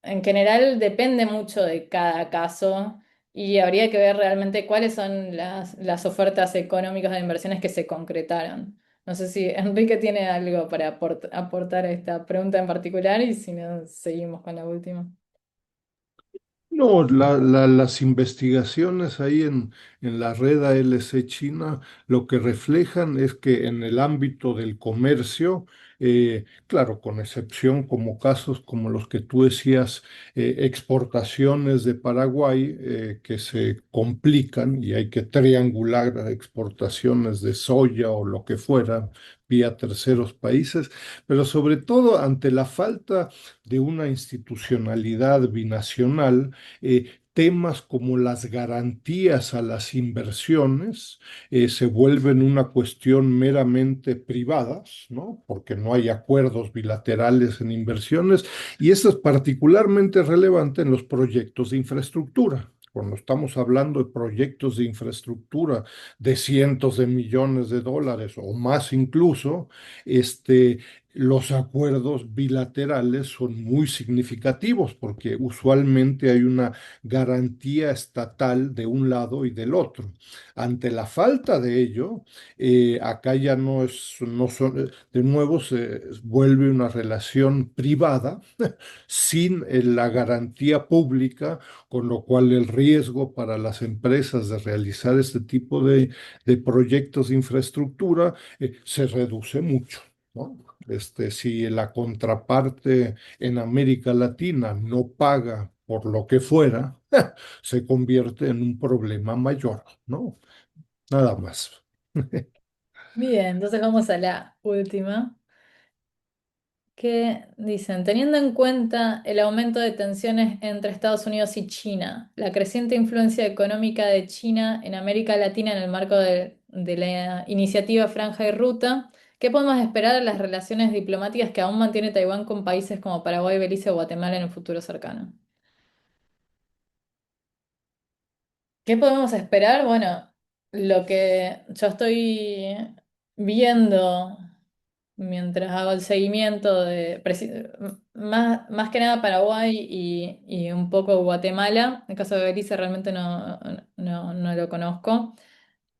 en general depende mucho de cada caso y habría que ver realmente cuáles son las ofertas económicas de inversiones que se concretaron. No sé si Enrique tiene algo para aportar a esta pregunta en particular y si no, seguimos con la última. No, las investigaciones ahí en la red ALC China lo que reflejan es que en el ámbito del comercio, claro, con excepción como casos como los que tú decías, exportaciones de Paraguay que se complican y hay que triangular exportaciones de soya o lo que fuera vía terceros países, pero sobre todo ante la falta de una institucionalidad binacional, temas como las garantías a las inversiones se vuelven una cuestión meramente privadas, ¿no? Porque no hay acuerdos bilaterales en inversiones y esto es particularmente relevante en los proyectos de infraestructura. Cuando estamos hablando de proyectos de infraestructura de cientos de millones de dólares o más incluso, este, los acuerdos bilaterales son muy significativos porque usualmente hay una garantía estatal de un lado y del otro. Ante la falta de ello, acá ya no es, no son, de nuevo se vuelve una relación privada sin la garantía pública, con lo cual el riesgo para las empresas de realizar este tipo de proyectos de infraestructura se reduce mucho, ¿no? Si la contraparte en América Latina no paga por lo que fuera, se convierte en un problema mayor, ¿no? Nada más. Bien, entonces vamos a la última. Que dicen, teniendo en cuenta el aumento de tensiones entre Estados Unidos y China, la creciente influencia económica de China en América Latina en el marco de la iniciativa Franja y Ruta, ¿qué podemos esperar de las relaciones diplomáticas que aún mantiene Taiwán con países como Paraguay, Belice o Guatemala en un futuro cercano? ¿Qué podemos esperar? Bueno, lo que yo estoy viendo mientras hago el seguimiento más que nada Paraguay y un poco Guatemala, en el caso de Belice realmente no lo conozco,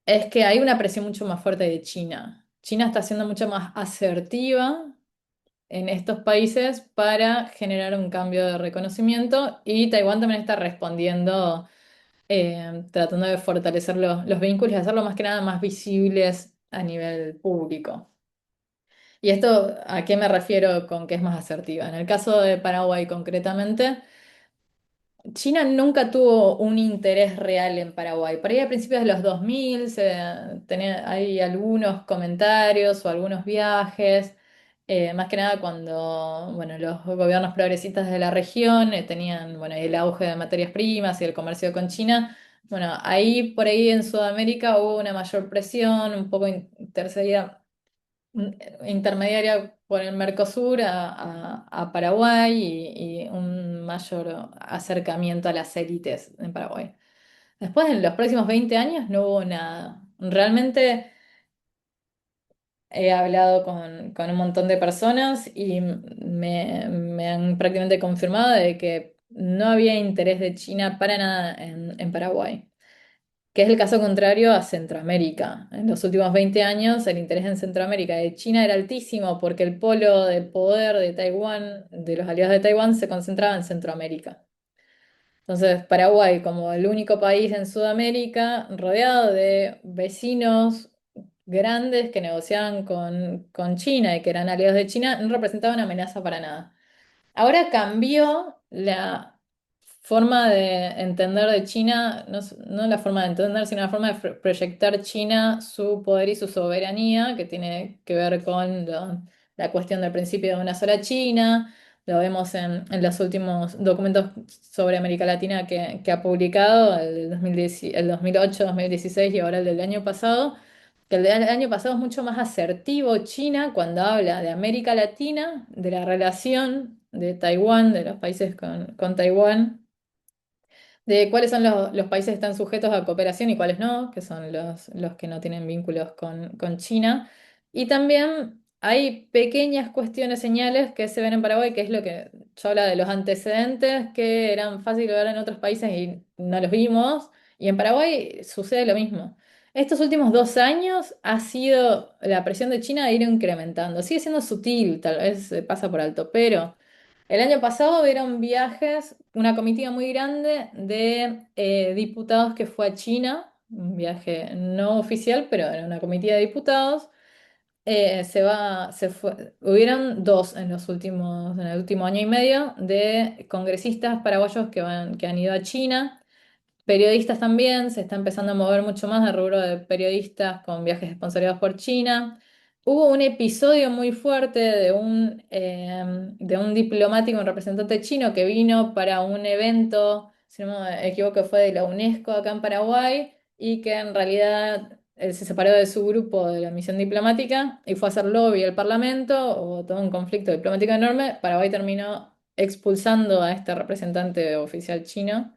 es que hay una presión mucho más fuerte de China. China está siendo mucho más asertiva en estos países para generar un cambio de reconocimiento y Taiwán también está respondiendo tratando de fortalecer los vínculos y hacerlo más que nada más visibles a nivel público. ¿Y esto a qué me refiero con que es más asertiva? En el caso de Paraguay concretamente, China nunca tuvo un interés real en Paraguay. Por ahí a principios de los 2000 hay algunos comentarios o algunos viajes, más que nada cuando bueno, los gobiernos progresistas de la región tenían bueno, el auge de materias primas y el comercio con China. Bueno, ahí por ahí en Sudamérica hubo una mayor presión, un poco intercedida intermediaria por el Mercosur a Paraguay y un mayor acercamiento a las élites en Paraguay. Después, en los próximos 20 años, no hubo nada. Realmente he hablado con un montón de personas y me han prácticamente confirmado de que no había interés de China para nada en Paraguay, que es el caso contrario a Centroamérica. En los últimos 20 años, el interés en Centroamérica de China era altísimo porque el polo de poder de Taiwán, de los aliados de Taiwán, se concentraba en Centroamérica. Entonces, Paraguay, como el único país en Sudamérica, rodeado de vecinos grandes que negociaban con China y que eran aliados de China, no representaba una amenaza para nada. Ahora cambió la forma de entender de China, no la forma de entender, sino la forma de proyectar China su poder y su soberanía, que tiene que ver con la cuestión del principio de una sola China. Lo vemos en los últimos documentos sobre América Latina que ha publicado, el del 2010, el 2008, 2016 y ahora el del año pasado, que el del año pasado es mucho más asertivo China cuando habla de América Latina, de la relación de Taiwán, de los países con Taiwán, de cuáles son los países que están sujetos a cooperación y cuáles no, que son los que no tienen vínculos con China. Y también hay pequeñas cuestiones, señales que se ven en Paraguay, que es lo que yo habla de los antecedentes que eran fáciles de ver en otros países y no los vimos. Y en Paraguay sucede lo mismo. Estos últimos 2 años ha sido la presión de China de ir incrementando. Sigue siendo sutil, tal vez se pasa por alto, pero el año pasado hubieron viajes, una comitiva muy grande de diputados que fue a China, un viaje no oficial, pero era una comitiva de diputados. Hubieron dos en el último año y medio de congresistas paraguayos que han ido a China. Periodistas también, se está empezando a mover mucho más el rubro de periodistas con viajes sponsorizados por China. Hubo un episodio muy fuerte de un diplomático, un representante chino que vino para un evento, si no me equivoco, fue de la UNESCO acá en Paraguay, y que en realidad él se separó de su grupo de la misión diplomática y fue a hacer lobby al Parlamento, hubo todo un conflicto diplomático enorme. Paraguay terminó expulsando a este representante oficial chino.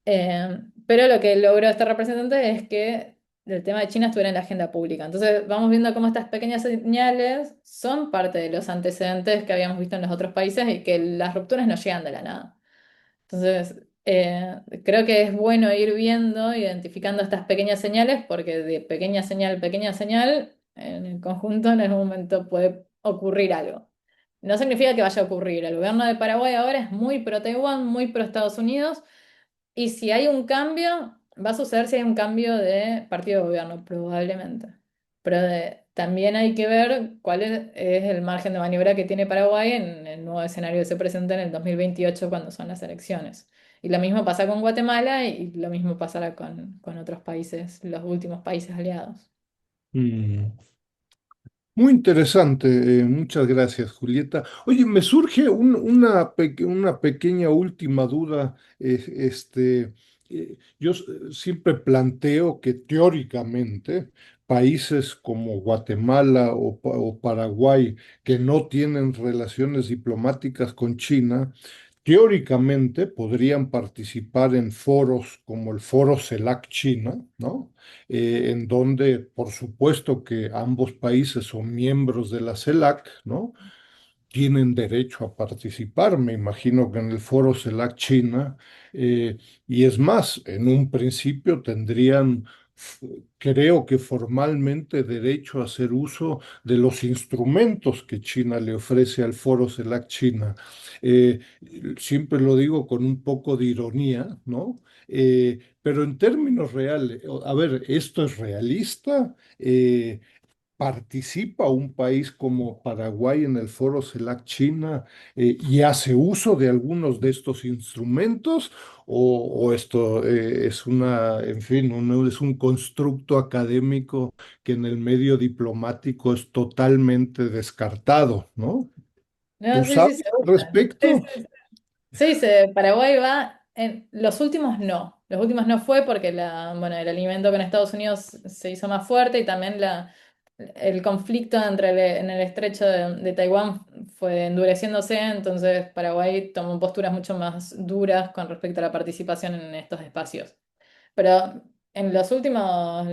Pero lo que logró este representante es que el tema de China estuviera en la agenda pública. Entonces vamos viendo cómo estas pequeñas señales son parte de los antecedentes que habíamos visto en los otros países y que las rupturas no llegan de la nada. Entonces, creo que es bueno ir viendo, identificando estas pequeñas señales, porque de pequeña señal, en el conjunto en algún momento puede ocurrir algo. No significa que vaya a ocurrir. El gobierno de Paraguay ahora es muy pro Taiwán, muy pro Estados Unidos. Y si hay un cambio, va a suceder si hay un cambio de partido de gobierno, probablemente. Pero también hay que ver cuál es el margen de maniobra que tiene Paraguay en el nuevo escenario que se presenta en el 2028 cuando son las elecciones. Y lo mismo pasa con Guatemala y lo mismo pasará con otros países, los últimos países aliados. Mm. Muy interesante, muchas gracias, Julieta. Oye, me surge una pequeña última duda. Yo siempre planteo que teóricamente países como Guatemala o Paraguay que no tienen relaciones diplomáticas con China, teóricamente podrían participar en foros como el Foro CELAC China, ¿no? En donde, por supuesto que ambos países son miembros de la CELAC, ¿no? Tienen derecho a participar, me imagino que en el foro CELAC China, y es más, en un principio tendrían, creo que formalmente, derecho a hacer uso de los instrumentos que China le ofrece al foro CELAC China. Eh, Siempre lo digo con un poco de ironía, ¿no? Pero en términos reales, a ver, ¿esto es realista? ¿Participa un país como Paraguay en el Foro CELAC China y hace uso de algunos de estos instrumentos? ¿O esto es en fin, es un constructo académico que en el medio diplomático es totalmente descartado, ¿no? No, ¿Tú sí, sí, sabes se al usa. Sí, respecto? sí, sí, Paraguay va en los últimos no. Los últimos no fue porque bueno, el alimento con Estados Unidos se hizo más fuerte y también el conflicto en el estrecho de Taiwán fue endureciéndose, entonces Paraguay tomó posturas mucho más duras con respecto a la participación en estos espacios. Pero en los últimos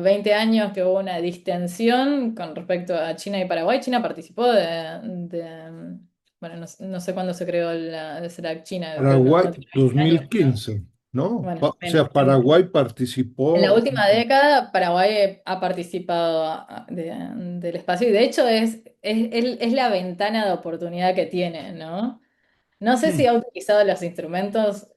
20 años que hubo una distensión con respecto a China y Paraguay, China participó bueno, no sé cuándo se creó la CELAC China, creo que Paraguay no tiene 20 años, pero 2015, ¿no? bueno, O sea, Paraguay en la participó. última década, Paraguay ha participado del espacio y de hecho es la ventana de oportunidad que tiene, ¿no? No sé si Mm, ha utilizado los instrumentos,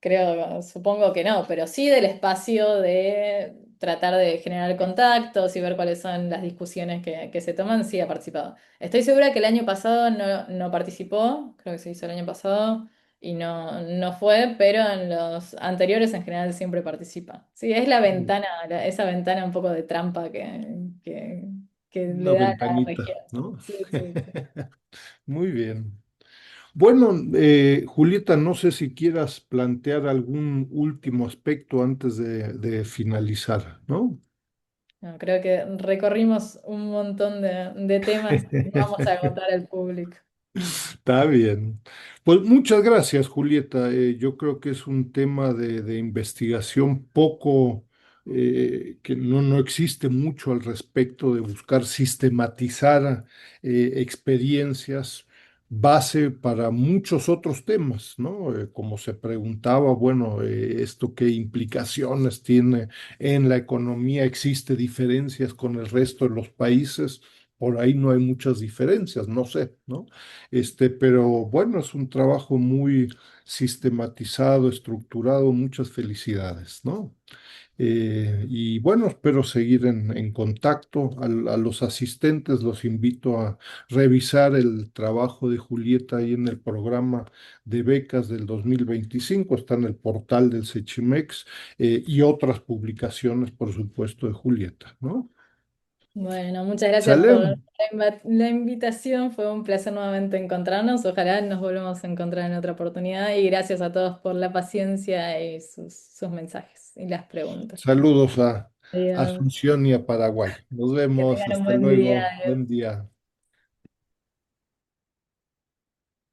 creo, supongo que no, pero sí del espacio de tratar de generar contactos y ver cuáles son las discusiones que se toman, sí ha participado. Estoy segura que el año pasado no participó, creo que se hizo el año pasado y no fue, pero en los anteriores en general siempre participa. Sí, es la mm, ventana, esa ventana un poco de trampa que una le da a la ventanita, región. ¿no? Sí, sí, sí. Muy bien. Bueno, Julieta, no sé si quieras plantear algún último aspecto antes de finalizar, ¿no? No, creo que recorrimos un montón de temas y no vamos a agotar al público. Está bien. Pues muchas gracias, Julieta. Yo creo que es un tema de investigación poco, que no existe mucho al respecto de buscar sistematizar experiencias base para muchos otros temas, ¿no? Como se preguntaba, bueno, ¿esto qué implicaciones tiene en la economía? ¿Existe diferencias con el resto de los países? Por ahí no hay muchas diferencias, no sé, ¿no? Pero bueno, es un trabajo muy sistematizado, estructurado. Muchas felicidades, ¿no? Y bueno, espero seguir en contacto. A los asistentes los invito a revisar el trabajo de Julieta ahí en el programa de becas del 2025. Está en el portal del Sechimex, y otras publicaciones, por supuesto, de Julieta, ¿no? Bueno, muchas gracias por ¿Sale? la invitación. Fue un placer nuevamente encontrarnos. Ojalá nos volvamos a encontrar en otra oportunidad. Y gracias a todos por la paciencia y sus mensajes y las preguntas. Saludos a Adiós. Asunción y a Paraguay. Nos Que vemos. tengan un Hasta buen día. luego. Buen día.